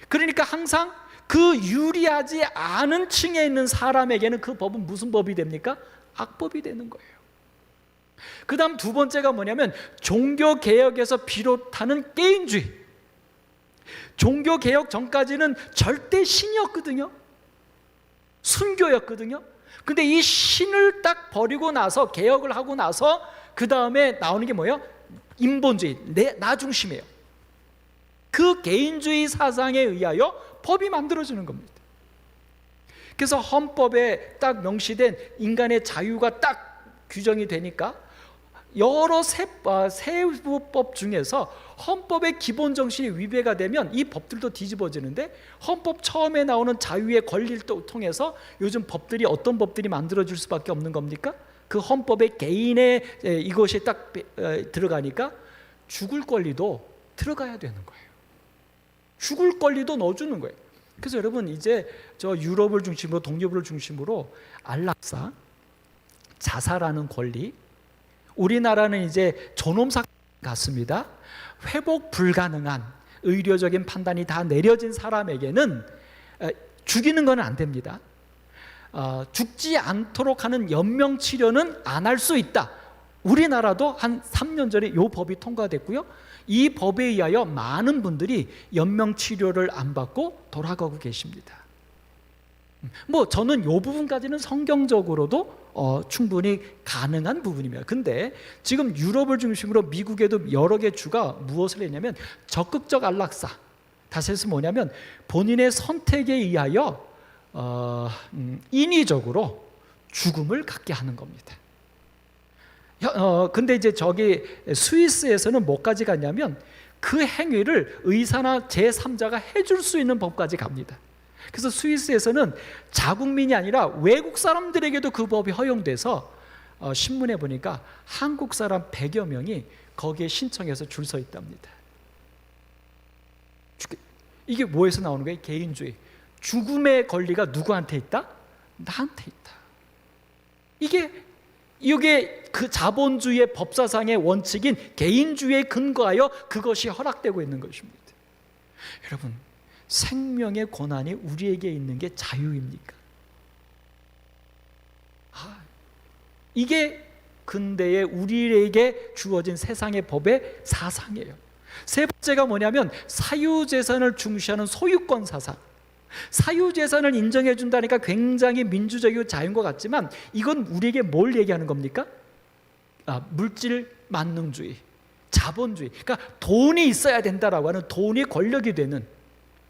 그러니까 항상 그 유리하지 않은 층에 있는 사람에게는 그 법은 무슨 법이 됩니까? 악법이 되는 거예요. 그 다음 2번째가 뭐냐면 종교개혁에서 비롯하는 개인주의. 종교개혁 전까지는 절대 신이었거든요. 순교였거든요. 근데 이 신을 딱 버리고 나서, 개혁을 하고 나서 그 다음에 나오는 게 뭐예요? 인본주의, 나 중심이에요. 그 개인주의 사상에 의하여 법이 만들어지는 겁니다. 그래서 헌법에 딱 명시된 인간의 자유가 딱 규정이 되니까 여러 세부법 중에서 헌법의 기본 정신이 위배가 되면 이 법들도 뒤집어지는데, 헌법 처음에 나오는 자유의 권리를 통해서 요즘 법들이, 어떤 법들이 만들어질 수밖에 없는 겁니까? 그 헌법에 개인의 이것이 딱 들어가니까 죽을 권리도 들어가야 되는 거예요. 죽을 권리도 넣어주는 거예요. 그래서 여러분, 이제 저 유럽을 중심으로, 동유럽을 중심으로 안락사, 자살하는 권리, 우리나라는 이제 존엄사 같습니다. 회복 불가능한 의료적인 판단이 다 내려진 사람에게는 죽이는 건 안 됩니다. 죽지 않도록 하는 연명치료는 안 할 수 있다. 우리나라도 한 3년 전에 이 법이 통과됐고요. 이 법에 의하여 많은 분들이 연명 치료를 안 받고 돌아가고 계십니다. 저는 이 부분까지는 성경적으로도 충분히 가능한 부분입니다. 근데 지금 유럽을 중심으로 미국에도 여러 개 주가 무엇을 했냐면 적극적 안락사, 다시 해서 뭐냐면 본인의 선택에 의하여 인위적으로 죽음을 갖게 하는 겁니다. 근데 이제 저기 스위스에서는 뭐까지 갔냐면 그 행위를 의사나 제3자가 해줄 수 있는 법까지 갑니다. 그래서 스위스에서는 자국민이 아니라 외국 사람들에게도 그 법이 허용돼서 신문에 보니까 한국 사람 100여 명이 거기에 신청해서 줄 서 있답니다. 이게 뭐에서 나오는 거예요? 개인주의. 죽음의 권리가 누구한테 있다? 나한테 있다. 이게 그 자본주의의 법사상의 원칙인 개인주의에 근거하여 그것이 허락되고 있는 것입니다. 여러분, 생명의 권한이 우리에게 있는 게 자유입니까? 이게 근대에 우리에게 주어진 세상의 법의 사상이에요. 세 번째가 뭐냐면 사유재산을 중시하는 소유권 사상. 사유재산을 인정해 준다니까 굉장히 민주적이고 자유인 것 같지만 이건 우리에게 뭘 얘기하는 겁니까? 물질 만능주의, 자본주의. 그러니까 돈이 있어야 된다라고 하는, 돈이 권력이 되는,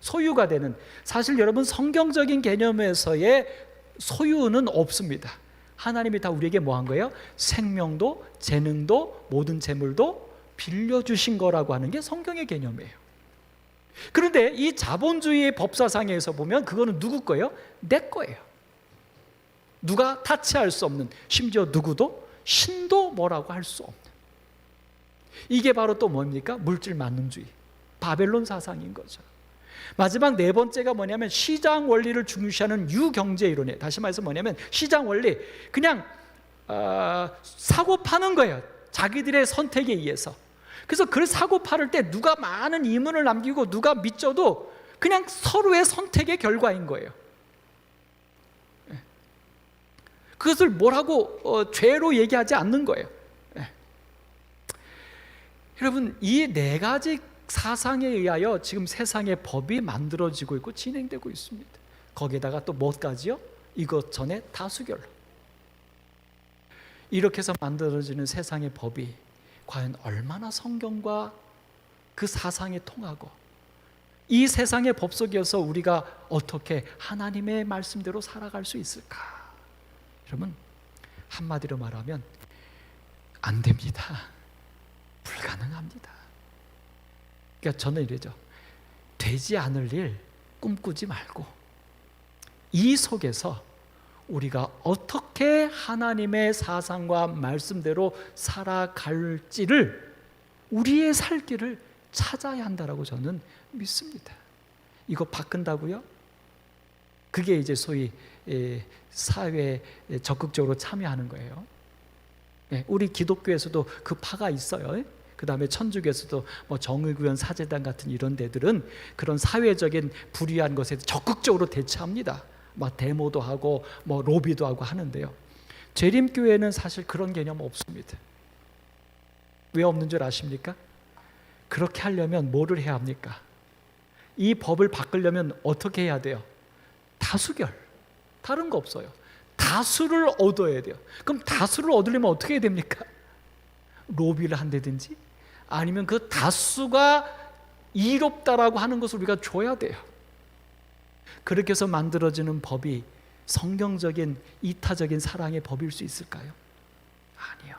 소유가 되는. 사실 여러분, 성경적인 개념에서의 소유는 없습니다. 하나님이 다 우리에게 뭐 한 거예요? 생명도, 재능도, 모든 재물도 빌려주신 거라고 하는 게 성경의 개념이에요. 그런데 이 자본주의의 법사상에서 보면 그거는 누구 거예요? 내 거예요. 누가 타치할 수 없는, 심지어 누구도, 신도 뭐라고 할 수 없는. 이게 바로 또 뭡니까? 물질 만능주의, 바벨론 사상인 거죠. 마지막 네 번째가 뭐냐면 시장 원리를 중시하는 유경제 이론이에요. 다시 말해서 뭐냐면 시장 원리, 그냥 사고 파는 거예요. 자기들의 선택에 의해서. 그래서 그 사고 팔을 때 누가 많은 이문을 남기고 누가 믿져도 그냥 서로의 선택의 결과인 거예요. 그것을 뭐라고 죄로 얘기하지 않는 거예요. 여러분, 이 네 가지 사상에 의하여 지금 세상의 법이 만들어지고 있고 진행되고 있습니다. 거기에다가 또 뭐까지요? 이것 전에 다수결로. 이렇게 해서 만들어지는 세상의 법이 과연 얼마나 성경과 그 사상에 통하고 이 세상의 법 속에서 우리가 어떻게 하나님의 말씀대로 살아갈 수 있을까? 여러분, 한마디로 말하면 안 됩니다. 불가능합니다. 그러니까 저는 이러죠. 되지 않을 일 꿈꾸지 말고 이 속에서 우리가 어떻게 하나님의 사상과 말씀대로 살아갈지를, 우리의 살 길을 찾아야 한다라고 저는 믿습니다. 이거 바꾼다고요? 그게 이제 소위 사회에 적극적으로 참여하는 거예요. 우리 기독교에서도 그 파가 있어요. 그 다음에 천주교에서도 뭐 정의구현 사제단 같은 이런 데들은 그런 사회적인 불의한 것에 적극적으로 대처합니다. 막 데모도 하고 뭐 로비도 하고 하는데요. 재림교회는 사실 그런 개념 없습니다. 왜 없는 줄 아십니까? 그렇게 하려면 뭐를 해야 합니까? 이 법을 바꾸려면 어떻게 해야 돼요? 다수결. 다른 거 없어요. 다수를 얻어야 돼요. 그럼 다수를 얻으려면 어떻게 해야 됩니까? 로비를 한다든지 아니면 그 다수가 이롭다라고 하는 것을 우리가 줘야 돼요. 그렇게 해서 만들어지는 법이 성경적인 이타적인 사랑의 법일 수 있을까요? 아니요.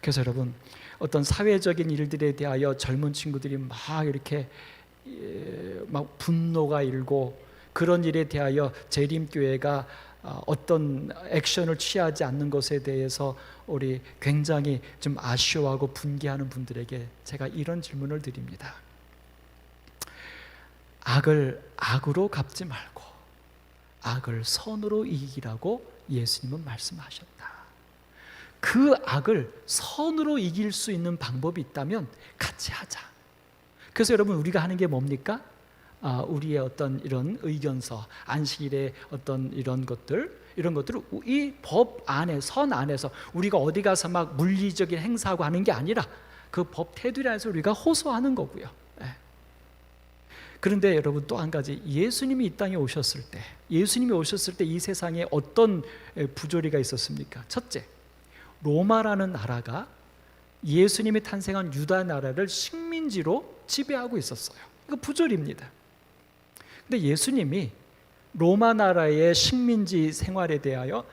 그래서 여러분, 어떤 사회적인 일들에 대하여 젊은 친구들이 막 이렇게 막 분노가 일고 그런 일에 대하여 재림교회가 어떤 액션을 취하지 않는 것에 대해서 우리 굉장히 좀 아쉬워하고 분개하는 분들에게 제가 이런 질문을 드립니다. 악을 악으로 갚지 말고 악을 선으로 이기라고 예수님은 말씀하셨다. 그 악을 선으로 이길 수 있는 방법이 있다면 같이 하자. 그래서 여러분, 우리가 하는 게 뭡니까? 우리의 어떤 이런 의견서, 안식일의 어떤 이런 것들을 이 법 안에, 선 안에서 우리가 어디 가서 막 물리적인 행사하고 하는 게 아니라 그 법 테두리 안에서 우리가 호소하는 거고요. 그런데 여러분 또 한 가지, 예수님이 이 땅에 오셨을 때, 예수님이 오셨을 때 이 세상에 어떤 부조리가 있었습니까? 첫째, 로마라는 나라가 예수님이 탄생한 유다 나라를 식민지로 지배하고 있었어요. 이거 부조리입니다. 근데 예수님이 로마 나라의 식민지 생활에 대하여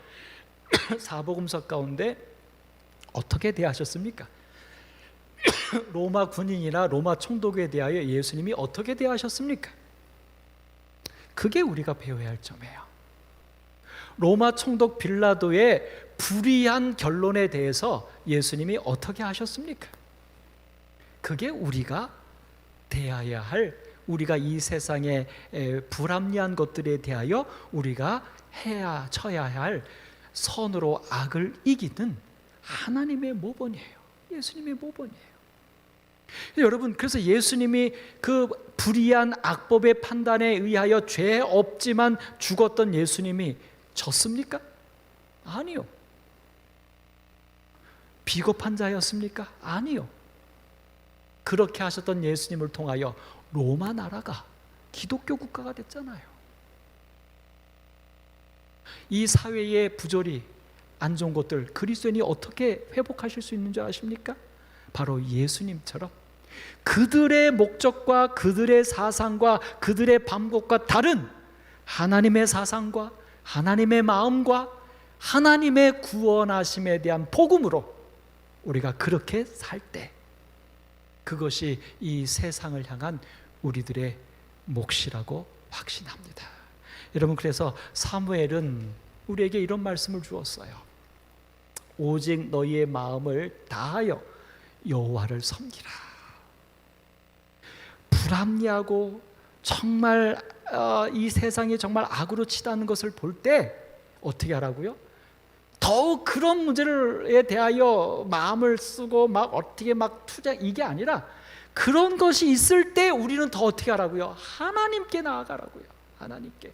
사복음서 가운데 어떻게 대하셨습니까? 로마 군인이나 로마 총독에 대하여 예수님이 어떻게 대하셨습니까? 그게 우리가 배워야 할 점이에요. 로마 총독 빌라도의 불의한 결론에 대해서 예수님이 어떻게 하셨습니까? 그게 우리가 대해야 할, 우리가 이 세상의 불합리한 것들에 대하여 우리가 쳐야 할 선으로 악을 이기는 하나님의 모본이에요. 예수님의 모본이에요. 여러분, 그래서 예수님이 그 불의한 악법의 판단에 의하여 죄 없지만 죽었던 예수님이 졌습니까? 아니요. 비겁한 자였습니까? 아니요. 그렇게 하셨던 예수님을 통하여 로마 나라가 기독교 국가가 됐잖아요. 이 사회의 부조리, 안 좋은 것들 그리스도인이 어떻게 회복하실 수 있는 줄 아십니까? 바로 예수님처럼 그들의 목적과 그들의 사상과 그들의 방법과 다른 하나님의 사상과 하나님의 마음과 하나님의 구원하심에 대한 복음으로 우리가 그렇게 살 때, 그것이 이 세상을 향한 우리들의 몫이라고 확신합니다. 여러분, 그래서 사무엘은 우리에게 이런 말씀을 주었어요. 오직 너희의 마음을 다하여 여호와를 섬기라. 불합리하고 정말 이 세상이 정말 악으로 치닫는 것을 볼 때 어떻게 하라고요? 더욱 그런 문제에 대하여 마음을 쓰고 막 어떻게 막 투자, 이게 아니라 그런 것이 있을 때 우리는 더 어떻게 하라고요? 하나님께 나아가라고요. 하나님께.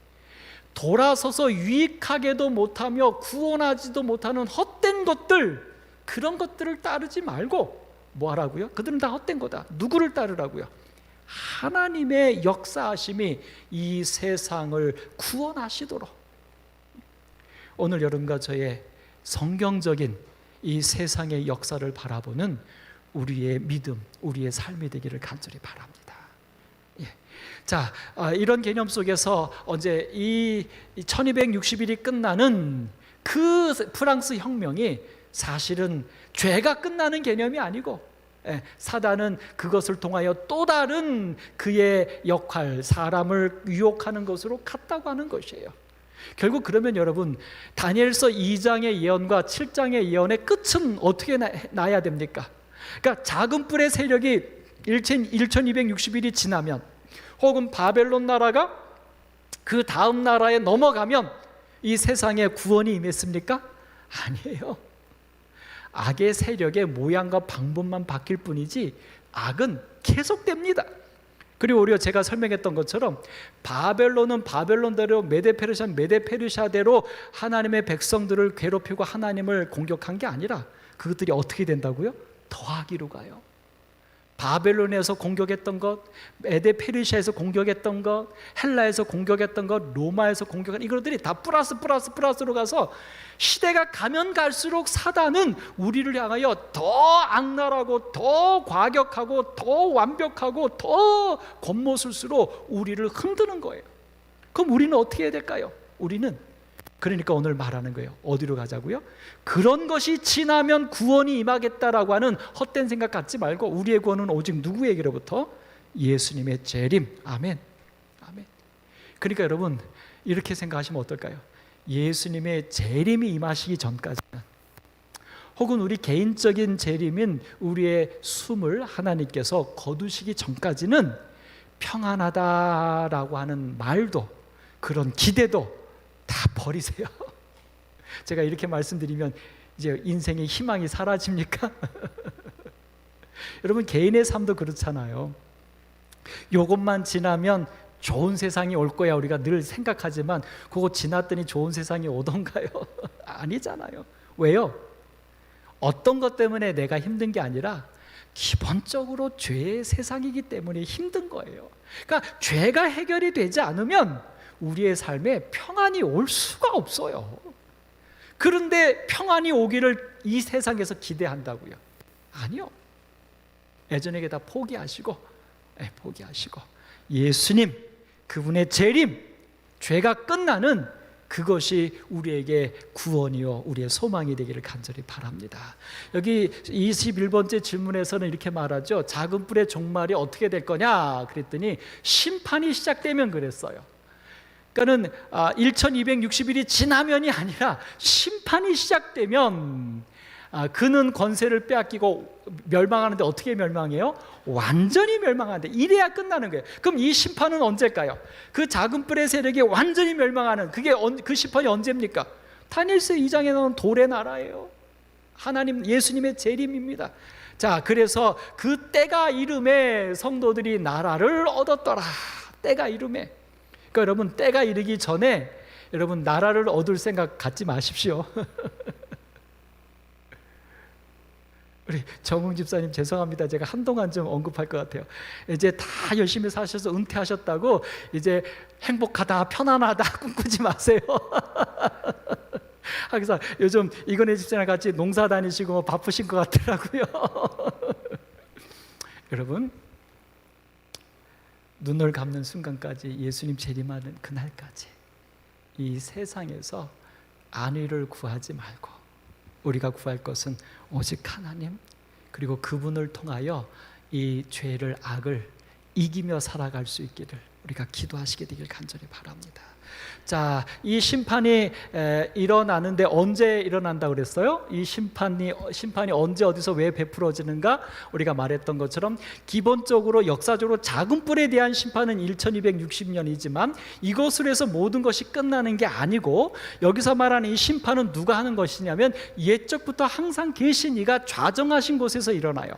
돌아서서 유익하게도 못하며 구원하지도 못하는 헛된 것들, 그런 것들을 따르지 말고 뭐 하라고요? 그들은 다 헛된 거다. 누구를 따르라고요? 하나님의 역사하심이 이 세상을 구원하시도록. 오늘 여러분과 저의 성경적인 이 세상의 역사를 바라보는 우리의 믿음, 우리의 삶이 되기를 간절히 바랍니다. 자, 이런 개념 속에서 언제 이 1260일이 끝나는 그 프랑스 혁명이 사실은 죄가 끝나는 개념이 아니고, 사단은 그것을 통하여 또 다른 그의 역할, 사람을 유혹하는 것으로 갔다고 하는 것이에요. 결국 그러면 여러분, 다니엘서 2장의 예언과 7장의 예언의 끝은 어떻게 나야 됩니까? 그러니까 작은 뿔의 세력이 1260일이 지나면, 혹은 바벨론 나라가 그 다음 나라에 넘어가면 이 세상에 구원이 임했습니까? 아니에요. 악의 세력의 모양과 방법만 바뀔 뿐이지 악은 계속됩니다. 그리고 오히려 제가 설명했던 것처럼 바벨론은 바벨론대로, 메데페르시아는 메데페르시아대로 하나님의 백성들을 괴롭히고 하나님을 공격한 게 아니라 그것들이 어떻게 된다고요? 더하기로 가요. 바벨론에서 공격했던 것, 메데페르시아에서 공격했던 것, 헬라에서 공격했던 것, 로마에서 공격한 이것들이 다 플러스로 가서 시대가 가면 갈수록 사단은 우리를 향하여 더 악랄하고 더 과격하고 더 완벽하고 더 겉모술수로 우리를 흔드는 거예요. 그럼 우리는 어떻게 해야 될까요? 우리는 그러니까 오늘 말하는 거예요. 어디로 가자고요? 그런 것이 지나면 구원이 임하겠다라고 하는 헛된 생각 갖지 말고 우리의 구원은 오직 누구에게로부터? 예수님의 재림. 아멘. 아멘. 그러니까 여러분 이렇게 생각하시면 어떨까요? 예수님의 재림이 임하시기 전까지는, 혹은 우리 개인적인 재림인 우리의 숨을 하나님께서 거두시기 전까지는 평안하다라고 하는 말도, 그런 기대도 다 버리세요. 제가 이렇게 말씀드리면 이제 인생의 희망이 사라집니까? 여러분 개인의 삶도 그렇잖아요. 요것만 지나면 좋은 세상이 올 거야 우리가 늘 생각하지만 그거 지났더니 좋은 세상이 오던가요? 아니잖아요. 왜요? 어떤 것 때문에 내가 힘든 게 아니라 기본적으로 죄의 세상이기 때문에 힘든 거예요. 그러니까 죄가 해결이 되지 않으면 우리의 삶에 평안이 올 수가 없어요. 그런데 평안이 오기를 이 세상에서 기대한다고요? 아니요. 예전에게 다 포기하시고 예수님, 그분의 재림, 죄가 끝나는 그것이 우리에게 구원이요 우리의 소망이 되기를 간절히 바랍니다. 여기 21번째 질문에서는 이렇게 말하죠. 작은 뿔의 종말이 어떻게 될 거냐 그랬더니 심판이 시작되면 그랬어요. 그러니까는 1260일이 지나면이 아니라 심판이 시작되면 그는 권세를 빼앗기고 멸망하는데 어떻게 멸망해요? 완전히 멸망하는데 이래야 끝나는 거예요. 그럼 이 심판은 언제일까요? 그 작은 뿔의 세력이 완전히 멸망하는 그 심판이 언제입니까? 다니엘서 2장에 나오는 돌의 나라예요. 하나님 예수님의 재림입니다. 자, 그래서 그 때가 이름에 성도들이 나라를 얻었더라. 때가 이름에. 그러니까 여러분 때가 이르기 전에 여러분 나라를 얻을 생각 갖지 마십시오. 우리 정웅 집사님 죄송합니다. 제가 한동안 좀 언급할 것 같아요. 이제 다 열심히 사셔서 은퇴하셨다고 이제 행복하다 편안하다 꿈꾸지 마세요. 항상 요즘 이건희 집사님 같이 농사 다니시고 바쁘신 것 같더라고요. 여러분 눈을 감는 순간까지 예수님 재림하는 그날까지 이 세상에서 안위를 구하지 말고 우리가 구할 것은 오직 하나님, 그리고 그분을 통하여 이 죄를 악을 이기며 살아갈 수 있기를 우리가 기도하시게 되길 간절히 바랍니다. 자, 이 심판이 일어나는데 언제 일어난다고 그랬어요? 이 심판이 언제 어디서 왜 베풀어지는가? 우리가 말했던 것처럼 기본적으로 역사적으로 작은 뿔에 대한 심판은 1260년이지만 이것으로 해서 모든 것이 끝나는 게 아니고 여기서 말하는 이 심판은 누가 하는 것이냐면 옛적부터 항상 계신 이가 좌정하신 곳에서 일어나요.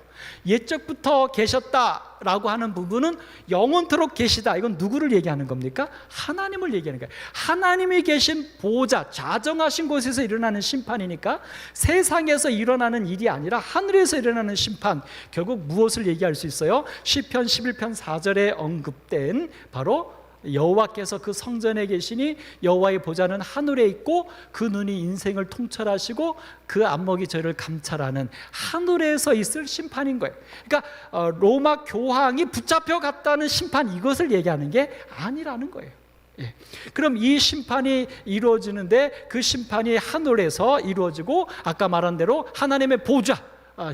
옛적부터 계셨다라고 하는 부분은 영원토록 계시다. 이건 누구를 얘기하는 겁니까? 하나님을 얘기하는 거예요. 하나님이 계신 보호자, 좌정하신 곳에서 일어나는 심판이니까 세상에서 일어나는 일이 아니라 하늘에서 일어나는 심판. 결국 무엇을 얘기할 수 있어요? 시편 11편 4절에 언급된 바로 여호와께서 그 성전에 계시니 여호와의 보좌는 하늘에 있고 그 눈이 인생을 통찰하시고 그 안목이 저희를 감찰하는 하늘에서 있을 심판인 거예요. 그러니까 로마 교황이 붙잡혀 갔다는 심판, 이것을 얘기하는 게 아니라는 거예요. 예. 그럼 이 심판이 이루어지는데 그 심판이 하늘에서 이루어지고 아까 말한 대로 하나님의 보좌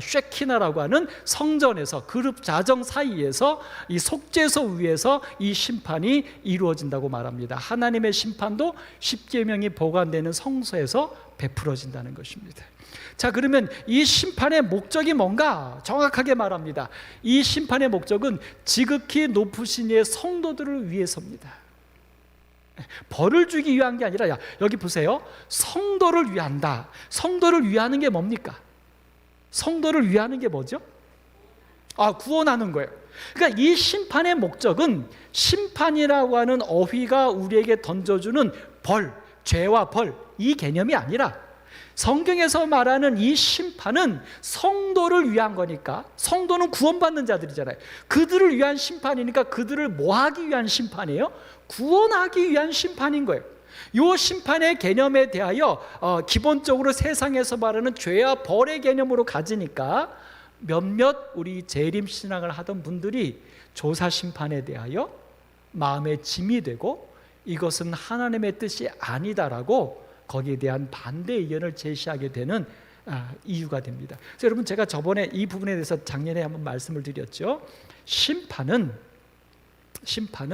쉐키나라고 하는 성전에서 그룹 자정 사이에서 이 속죄소 위에서 이 심판이 이루어진다고 말합니다. 하나님의 심판도 십계명이 보관되는 성소에서 베풀어진다는 것입니다. 자, 그러면 이 심판의 목적이 뭔가 정확하게 말합니다. 이 심판의 목적은 지극히 높으신 이의 성도들을 위해서입니다. 벌을 주기 위한 게 아니라 여기 보세요. 성도를 위한다. 성도를 위하는 게 뭡니까? 성도를 위하는 게 뭐죠? 구원하는 거예요. 그러니까 이 심판의 목적은 심판이라고 하는 어휘가 우리에게 던져주는 벌, 죄와 벌, 이 개념이 아니라 성경에서 말하는 이 심판은 성도를 위한 거니까, 성도는 구원받는 자들이잖아요. 그들을 위한 심판이니까 그들을 뭐 하기 위한 심판이에요? 구원하기 위한 심판인 거예요. 이 심판의 개념에 대하여 기본적으로 세상에서 말하는 죄와 벌의 개념으로 가지니까 몇몇 우리 재림 신앙을 하던 분들이 조사 심판에 대하여 마음에 짐이 되고 이것은 하나님의 뜻이 아니다라고 거기에 대한 반대 의견을 제시하게 되는 이유가 됩니다. 그래서 여러분 제가 저번에 이 부분에 대해서 작년에 한번 말씀을 드렸죠. 심판은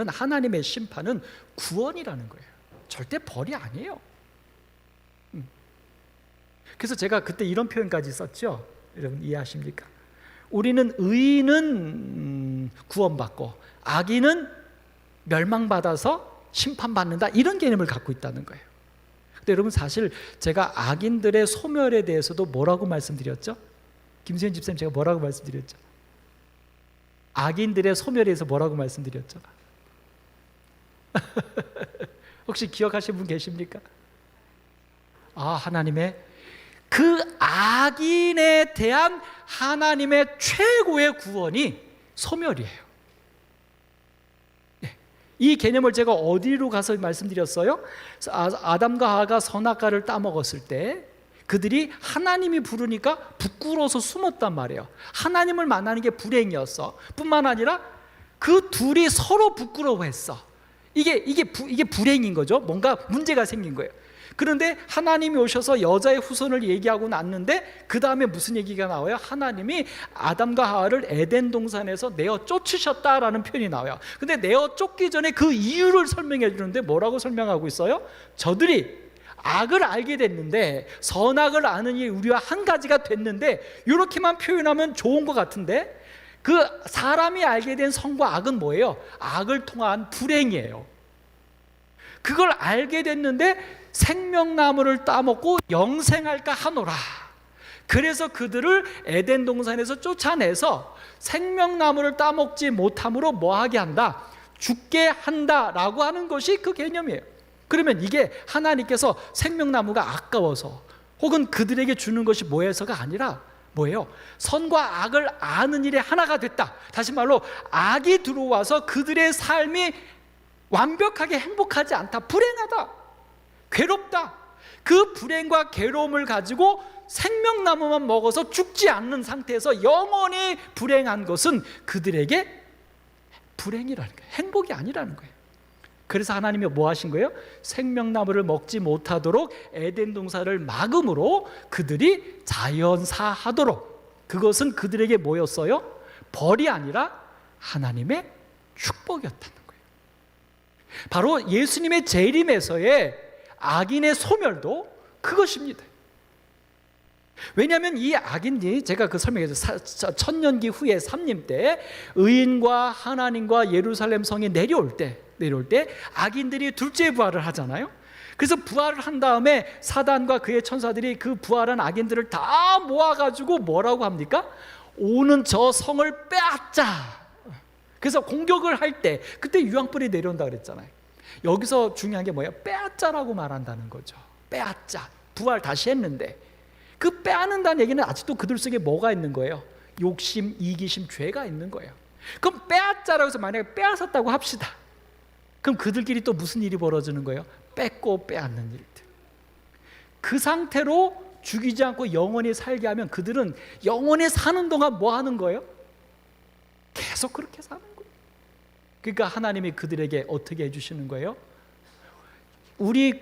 하나님의 심판은 구원이라는 거예요. 절대 벌이 아니에요. 그래서 제가 그때 이런 표현까지 썼죠. 여러분 이해하십니까? 우리는 의인은 구원받고 악인은 멸망받아서 심판받는다, 이런 개념을 갖고 있다는 거예요. 근데 여러분 사실 제가 악인들의 소멸에 대해서도 뭐라고 말씀드렸죠? 김수현 집사님 제가 뭐라고 말씀드렸죠? 악인들의 소멸에 대해서 뭐라고 말씀드렸죠? 혹시 기억하시는 분 계십니까? 하나님의 그 악인에 대한 하나님의 최고의 구원이 소멸이에요. 이 개념을 제가 어디로 가서 말씀드렸어요? 아담과 하와가 선악과를 따먹었을 때 그들이 하나님이 부르니까 부끄러워서 숨었단 말이에요. 하나님을 만나는 게 불행이었어. 뿐만 아니라 그 둘이 서로 부끄러워했어. 이게 불행인 거죠. 뭔가 문제가 생긴 거예요. 그런데 하나님이 오셔서 여자의 후손을 얘기하고 났는데 그 다음에 무슨 얘기가 나와요? 하나님이 아담과 하와를 에덴 동산에서 내어 쫓으셨다라는 표현이 나와요. 근데 내어 쫓기 전에 그 이유를 설명해 주는데 뭐라고 설명하고 있어요? 저들이 악을 알게 됐는데, 선악을 아는 이 우리와 한 가지가 됐는데, 이렇게만 표현하면 좋은 것 같은데, 그 사람이 알게 된 선과 악은 뭐예요? 악을 통한 불행이에요. 그걸 알게 됐는데 생명나무를 따먹고 영생할까 하노라. 그래서 그들을 에덴 동산에서 쫓아내서 생명나무를 따먹지 못함으로 뭐하게 한다? 죽게 한다라고 하는 것이 그 개념이에요. 그러면 이게 하나님께서 생명나무가 아까워서 혹은 그들에게 주는 것이 뭐해서가 아니라 뭐예요? 선과 악을 아는 일에 하나가 됐다. 다시 말로 악이 들어와서 그들의 삶이 완벽하게 행복하지 않다, 불행하다, 괴롭다. 그 불행과 괴로움을 가지고 생명나무만 먹어서 죽지 않는 상태에서 영원히 불행한 것은 그들에게 불행이라는 거예요. 행복이 아니라는 거예요. 그래서 하나님이 뭐 하신 거예요? 생명나무를 먹지 못하도록 에덴 동산을 막음으로 그들이 자연사하도록. 그것은 그들에게 뭐였어요? 벌이 아니라 하나님의 축복이었다는 거예요. 바로 예수님의 재림에서의 악인의 소멸도 그것입니다. 왜냐하면 이 악인들이, 제가 그 설명해서 천년기 후에 삼림 때 의인과 하나님과 예루살렘 성이 내려올 때 악인들이 둘째 부활을 하잖아요. 그래서 부활을 한 다음에 사단과 그의 천사들이 그 부활한 악인들을 다 모아가지고 뭐라고 합니까? 오는 저 성을 빼앗자. 그래서 공격을 할 때 그때 유황불이 내려온다 그랬잖아요. 여기서 중요한 게 뭐예요? 빼앗자라고 말한다는 거죠. 빼앗자. 부활 다시 했는데 그 빼앗는다는 얘기는 아직도 그들 속에 뭐가 있는 거예요? 욕심, 이기심, 죄가 있는 거예요. 그럼 빼앗자라고 해서 만약에 빼앗았다고 합시다. 그럼 그들끼리 또 무슨 일이 벌어지는 거예요? 뺏고 빼앗는 일들. 그 상태로 죽이지 않고 영원히 살게 하면 그들은 영원히 사는 동안 뭐 하는 거예요? 계속 그렇게 사는 거예요. 그러니까 하나님이 그들에게 어떻게 해주시는 거예요? 우리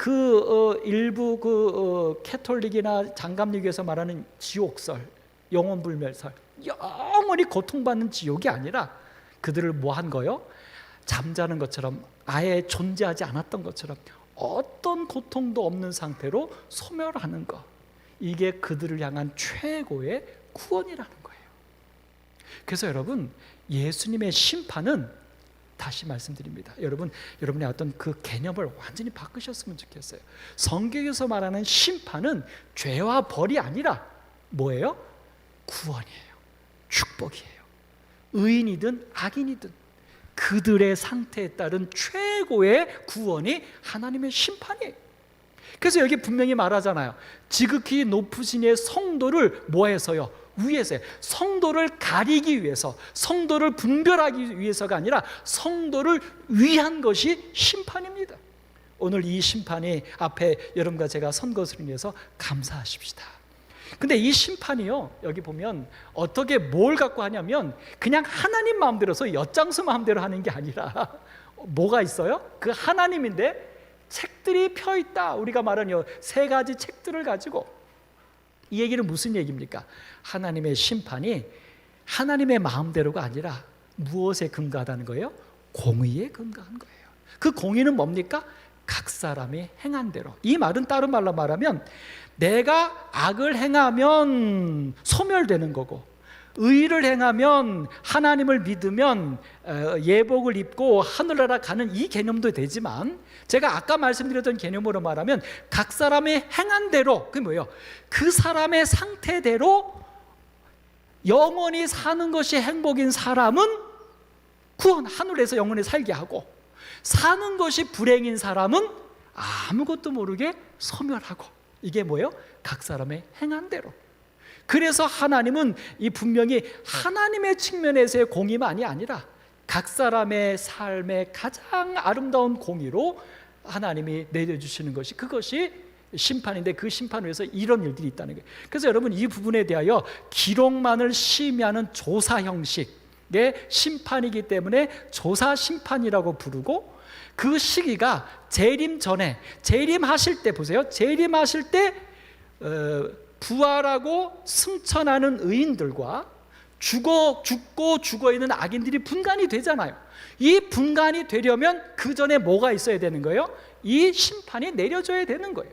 일부 캐톨릭이나 장감리교에서 말하는 지옥설, 영원불멸설, 영원히 고통받는 지옥이 아니라 그들을 뭐 한 거예요? 잠자는 것처럼, 아예 존재하지 않았던 것처럼 어떤 고통도 없는 상태로 소멸하는 것. 이게 그들을 향한 최고의 구원이라는 거예요. 그래서 여러분, 예수님의 심판은, 다시 말씀드립니다, 여러분의 어떤 그 개념을 완전히 바꾸셨으면 좋겠어요. 성경에서 말하는 심판은 죄와 벌이 아니라 뭐예요? 구원이에요. 축복이에요. 의인이든 악인이든 그들의 상태에 따른 최고의 구원이 하나님의 심판이에요. 그래서 여기 분명히 말하잖아요. 지극히 높으신 이의 성도를 뭐해서요? 위해서요. 성도를 가리기 위해서, 성도를 분별하기 위해서가 아니라 성도를 위한 것이 심판입니다. 오늘 이 심판이 앞에 여러분과 제가 선 것을 위해서 감사하십시다. 근데 이 심판이요, 여기 보면 어떻게 뭘 갖고 하냐면 그냥 하나님 마음대로서 엿장수 마음대로 하는 게 아니라 뭐가 있어요? 그 하나님인데 책들이 펴있다. 우리가 말하는 세 가지 책들을 가지고. 이 얘기는 무슨 얘기입니까? 하나님의 심판이 하나님의 마음대로가 아니라 무엇에 근거하다는 거예요? 공의에 근거한 거예요. 그 공의는 뭡니까? 각 사람이 행한 대로. 이 말은 다른 말로 말하면 내가 악을 행하면 소멸되는 거고, 의를 행하면, 하나님을 믿으면 예복을 입고 하늘나라 가는 이 개념도 되지만, 제가 아까 말씀드렸던 개념으로 말하면 각 사람의 행한 대로, 그게 뭐예요? 그 사람의 상태대로 영원히 사는 것이 행복인 사람은 구원, 하늘에서 영원히 살게 하고, 사는 것이 불행인 사람은 아무것도 모르게 소멸하고, 이게 뭐예요? 각 사람의 행한 대로. 그래서 하나님은 이 분명히 하나님의 측면에서의 공의만이 아니라 각 사람의 삶의 가장 아름다운 공의로 하나님이 내려주시는 것이, 그것이 심판인데, 그 심판 위에서 이런 일들이 있다는 거예요. 그래서 여러분, 이 부분에 대하여 기록만을 심의하는 조사 형식의 심판이기 때문에 조사 심판이라고 부르고, 그 시기가 재림 전에, 재림하실 때 보세요. 재림하실 때 부활하고 승천하는 의인들과 죽고 죽어 있는 악인들이 분간이 되잖아요. 이 분간이 되려면 그 전에 뭐가 있어야 되는 거예요? 이 심판이 내려져야 되는 거예요.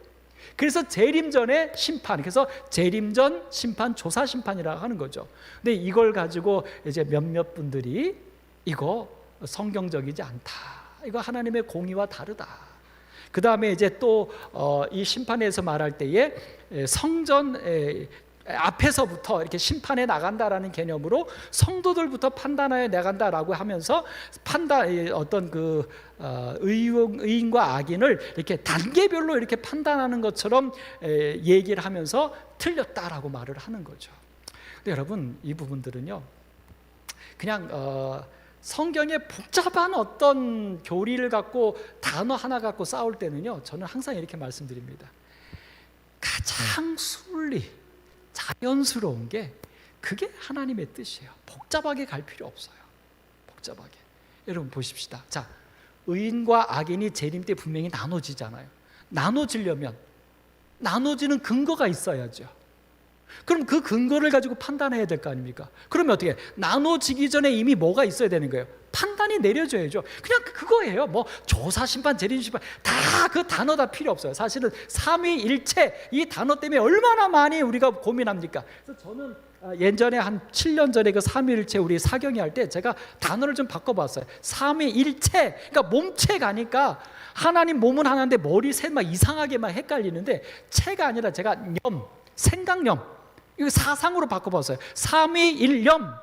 그래서 재림 전에 심판, 그래서 재림 전 심판, 조사 심판이라고 하는 거죠. 근데 이걸 가지고 이제 몇몇 분들이 이거 성경적이지 않다, 이거 하나님의 공의와 다르다. 그 다음에 이제 또 이 심판에서 말할 때에 성전 앞에서부터 이렇게 심판해 나간다라는 개념으로 성도들부터 판단하여 나간다라고 하면서 어떤 그 의인과 악인을 이렇게 단계별로 이렇게 판단하는 것처럼 얘기를 하면서 틀렸다라고 말을 하는 거죠. 근데 여러분, 이 부분들은요, 그냥 성경의 복잡한 어떤 교리를 갖고 단어 하나 갖고 싸울 때는요, 저는 항상 이렇게 말씀드립니다. 가장 순리, 자연스러운 게 그게 하나님의 뜻이에요. 복잡하게 갈 필요 없어요. 복잡하게. 여러분 보십시다. 자, 의인과 악인이 재림 때 분명히 나눠지잖아요. 나눠지려면 나눠지는 근거가 있어야죠. 그럼 그 근거를 가지고 판단해야 될 거 아닙니까? 그러면 어떻게? 나눠지기 전에 이미 뭐가 있어야 되는 거예요? 판단이 내려져야죠. 그냥 그거예요. 뭐 조사 심판, 재림 심판 다 그 단어 다 필요 없어요. 사실은 삼위일체 이 단어 때문에 얼마나 많이 우리가 고민합니까? 그래서 저는 예전에 한 7년 전에 그 삼위일체 우리 사경이 할 때 제가 단어를 좀 바꿔봤어요. 삼위일체, 그러니까 몸체 가니까 하나님 몸은 하나인데 머리 셋 막 이상하게 막 헷갈리는데, 체가 아니라 제가 생각념, 이거 사상으로 바꿔봤어요. 삼위일념.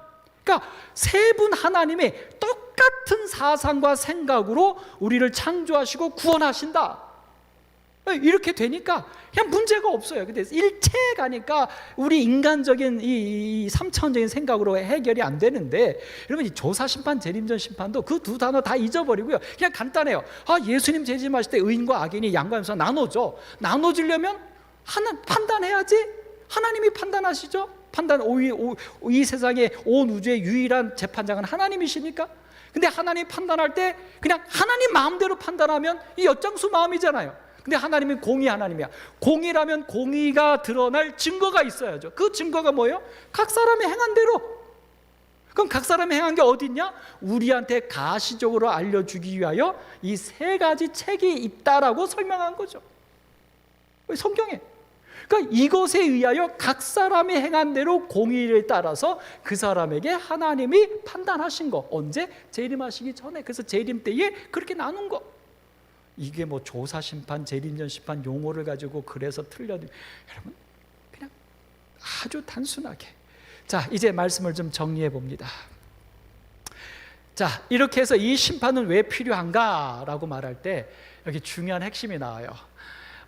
그러니까 세 분 하나님이 똑같은 사상과 생각으로 우리를 창조하시고 구원하신다. 이렇게 되니까 그냥 문제가 없어요. 근데 일체에 가니까 우리 인간적인 이 3차원적인 생각으로 해결이 안 되는데, 여러분, 이 조사 심판, 재림전 심판도 그 두 단어 다 잊어버리고요. 그냥 간단해요. 예수님 재림하실 때 의인과 악인이 양가하면서 나눠져. 나눠지려면 하나 판단해야지. 하나님이 판단하시죠. 이 세상에 온 우주의 유일한 재판장은 하나님이시니까. 근데 하나님 판단할 때 그냥 하나님 마음대로 판단하면 이 엿장수 마음이잖아요. 근데 하나님은 공의 하나님이야. 공의라면 공의가 드러날 증거가 있어야죠. 그 증거가 뭐예요? 각 사람이 행한 대로. 그럼 각 사람이 행한 게 어디 있냐? 우리한테 가시적으로 알려주기 위하여 이 세 가지 책이 있다라고 설명한 거죠. 성경에. 그러니까 이것에 의하여 각 사람이 행한 대로 공의를 따라서 그 사람에게 하나님이 판단하신 거. 언제? 재림하시기 전에. 그래서 재림 때에 그렇게 나눈 거. 이게 뭐 조사 심판, 재림전 심판 용어를 가지고 그래서 틀려도, 여러분, 그냥 아주 단순하게. 자, 이제 말씀을 좀 정리해 봅니다. 자, 이렇게 해서 이 심판은 왜 필요한가라고 말할 때 여기 중요한 핵심이 나와요.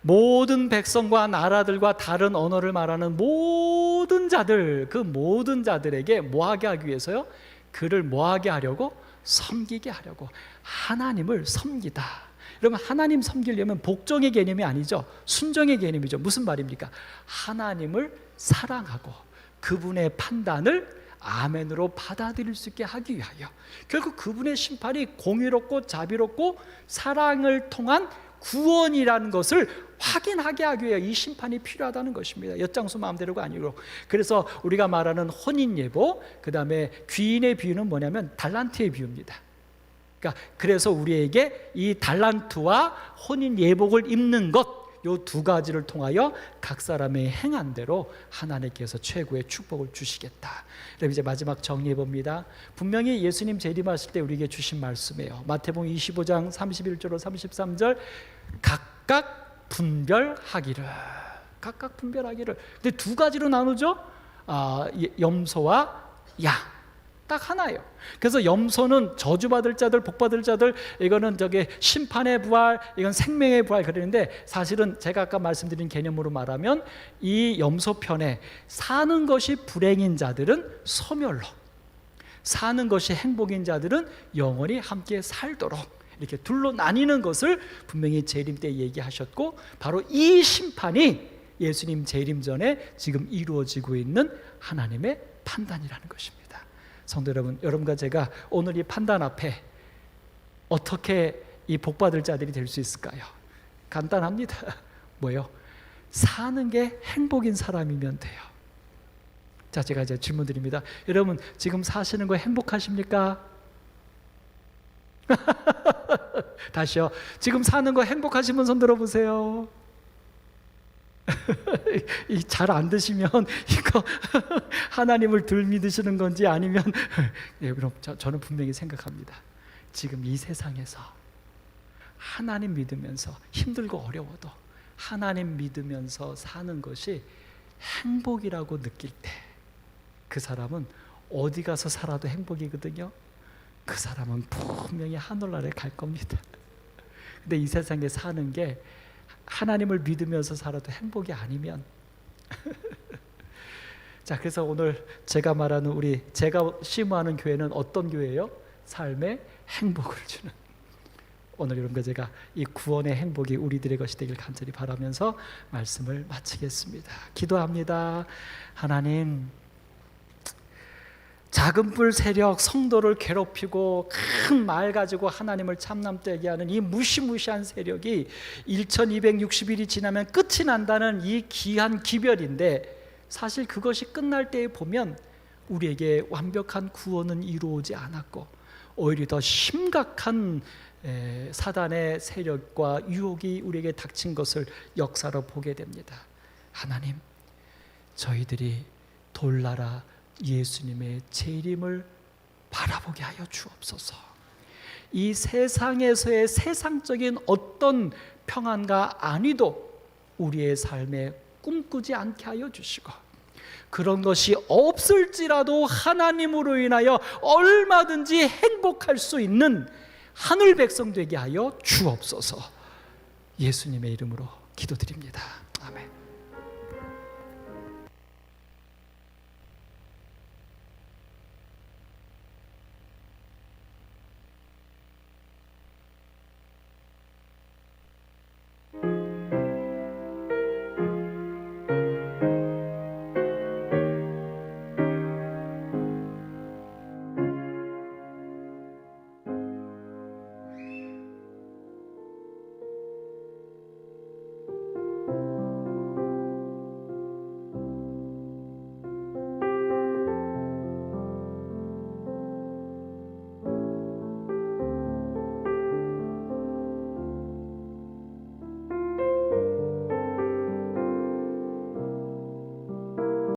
모든 백성과 나라들과 다른 언어를 말하는 모든 자들, 그 모든 자들에게 뭐하게 하기 위해서요? 그를 뭐하게 하려고? 섬기게 하려고. 하나님을 섬기다. 여러분, 하나님 섬기려면 복종의 개념이 아니죠. 순종의 개념이죠. 무슨 말입니까? 하나님을 사랑하고 그분의 판단을 아멘으로 받아들일 수 있게 하기 위하여, 결국 그분의 심판이 공의롭고 자비롭고 사랑을 통한 구원이라는 것을 확인하게 하기 위해 이 심판이 필요하다는 것입니다. 엿장수 마음대로가 아니고. 그래서 우리가 말하는 혼인 예보, 그 다음에 귀인의 비유는 뭐냐면 달란트의 비유입니다. 그러니까 그래서 우리에게 이 달란트와 혼인 예복을 입는 것, 요 두 가지를 통하여 각 사람의 행한 대로 하나님께서 최고의 축복을 주시겠다. 그럼 이제 마지막 정리해 봅니다. 분명히 예수님 재림하실 때 우리에게 주신 말씀이에요. 마태복음 25장 31절로 33절, 각각 분별하기를. 각각 분별하기를. 근데 두 가지로 나누죠. 염소와 양. 딱 하나예요. 그래서 염소는 저주받을 자들, 복받을 자들, 이거는 심판의 부활, 이건 생명의 부활 그러는데, 사실은 제가 아까 말씀드린 개념으로 말하면 이 염소편에 사는 것이 불행인 자들은 소멸로, 사는 것이 행복인 자들은 영원히 함께 살도록, 이렇게 둘로 나뉘는 것을 분명히 재림 때 얘기하셨고, 바로 이 심판이 예수님 재림 전에 지금 이루어지고 있는 하나님의 판단이라는 것입니다. 성도 여러분, 여러분과 제가 오늘 이 판단 앞에 어떻게 이 복받을 자들이 될 수 있을까요? 간단합니다. 뭐요? 사는 게 행복인 사람이면 돼요. 자, 제가 이제 질문 드립니다. 여러분, 지금 사시는 거 행복하십니까? 다시요. 지금 사는 거 행복하시면 손 들어보세요. 잘 안 드시면 이거 하나님을 덜 믿으시는 건지 아니면 여러분, 저는 분명히 생각합니다. 지금 이 세상에서 하나님 믿으면서 힘들고 어려워도 하나님 믿으면서 사는 것이 행복이라고 느낄 때 그 사람은 어디 가서 살아도 행복이거든요. 그 사람은 분명히 하늘나라에 갈 겁니다. 근데 이 세상에 사는 게 하나님을 믿으면서 살아도 행복이 아니면 자, 그래서 오늘 제가 말하는 제가 심호하는 교회는 어떤 교회예요? 삶의 행복을 주는, 오늘 여러분과 제가 이 구원의 행복이 우리들의 것이 되길 간절히 바라면서 말씀을 마치겠습니다. 기도합니다. 하나님, 작은 뿔 세력 성도를 괴롭히고 큰 말 가지고 하나님을 참남되게 하는 이 무시무시한 세력이 1260일이 지나면 끝이 난다는 이 귀한 기별인데, 사실 그것이 끝날 때에 보면 우리에게 완벽한 구원은 이루어지지 않았고 오히려 더 심각한 사단의 세력과 유혹이 우리에게 닥친 것을 역사로 보게 됩니다. 하나님, 저희들이 돌나라 예수님의 재림을 바라보게 하여 주옵소서. 이 세상에서의 세상적인 어떤 평안과 안위도 우리의 삶에 꿈꾸지 않게 하여 주시고, 그런 것이 없을지라도 하나님으로 인하여 얼마든지 행복할 수 있는 하늘 백성 되게 하여 주옵소서. 예수님의 이름으로 기도드립니다. 아멘.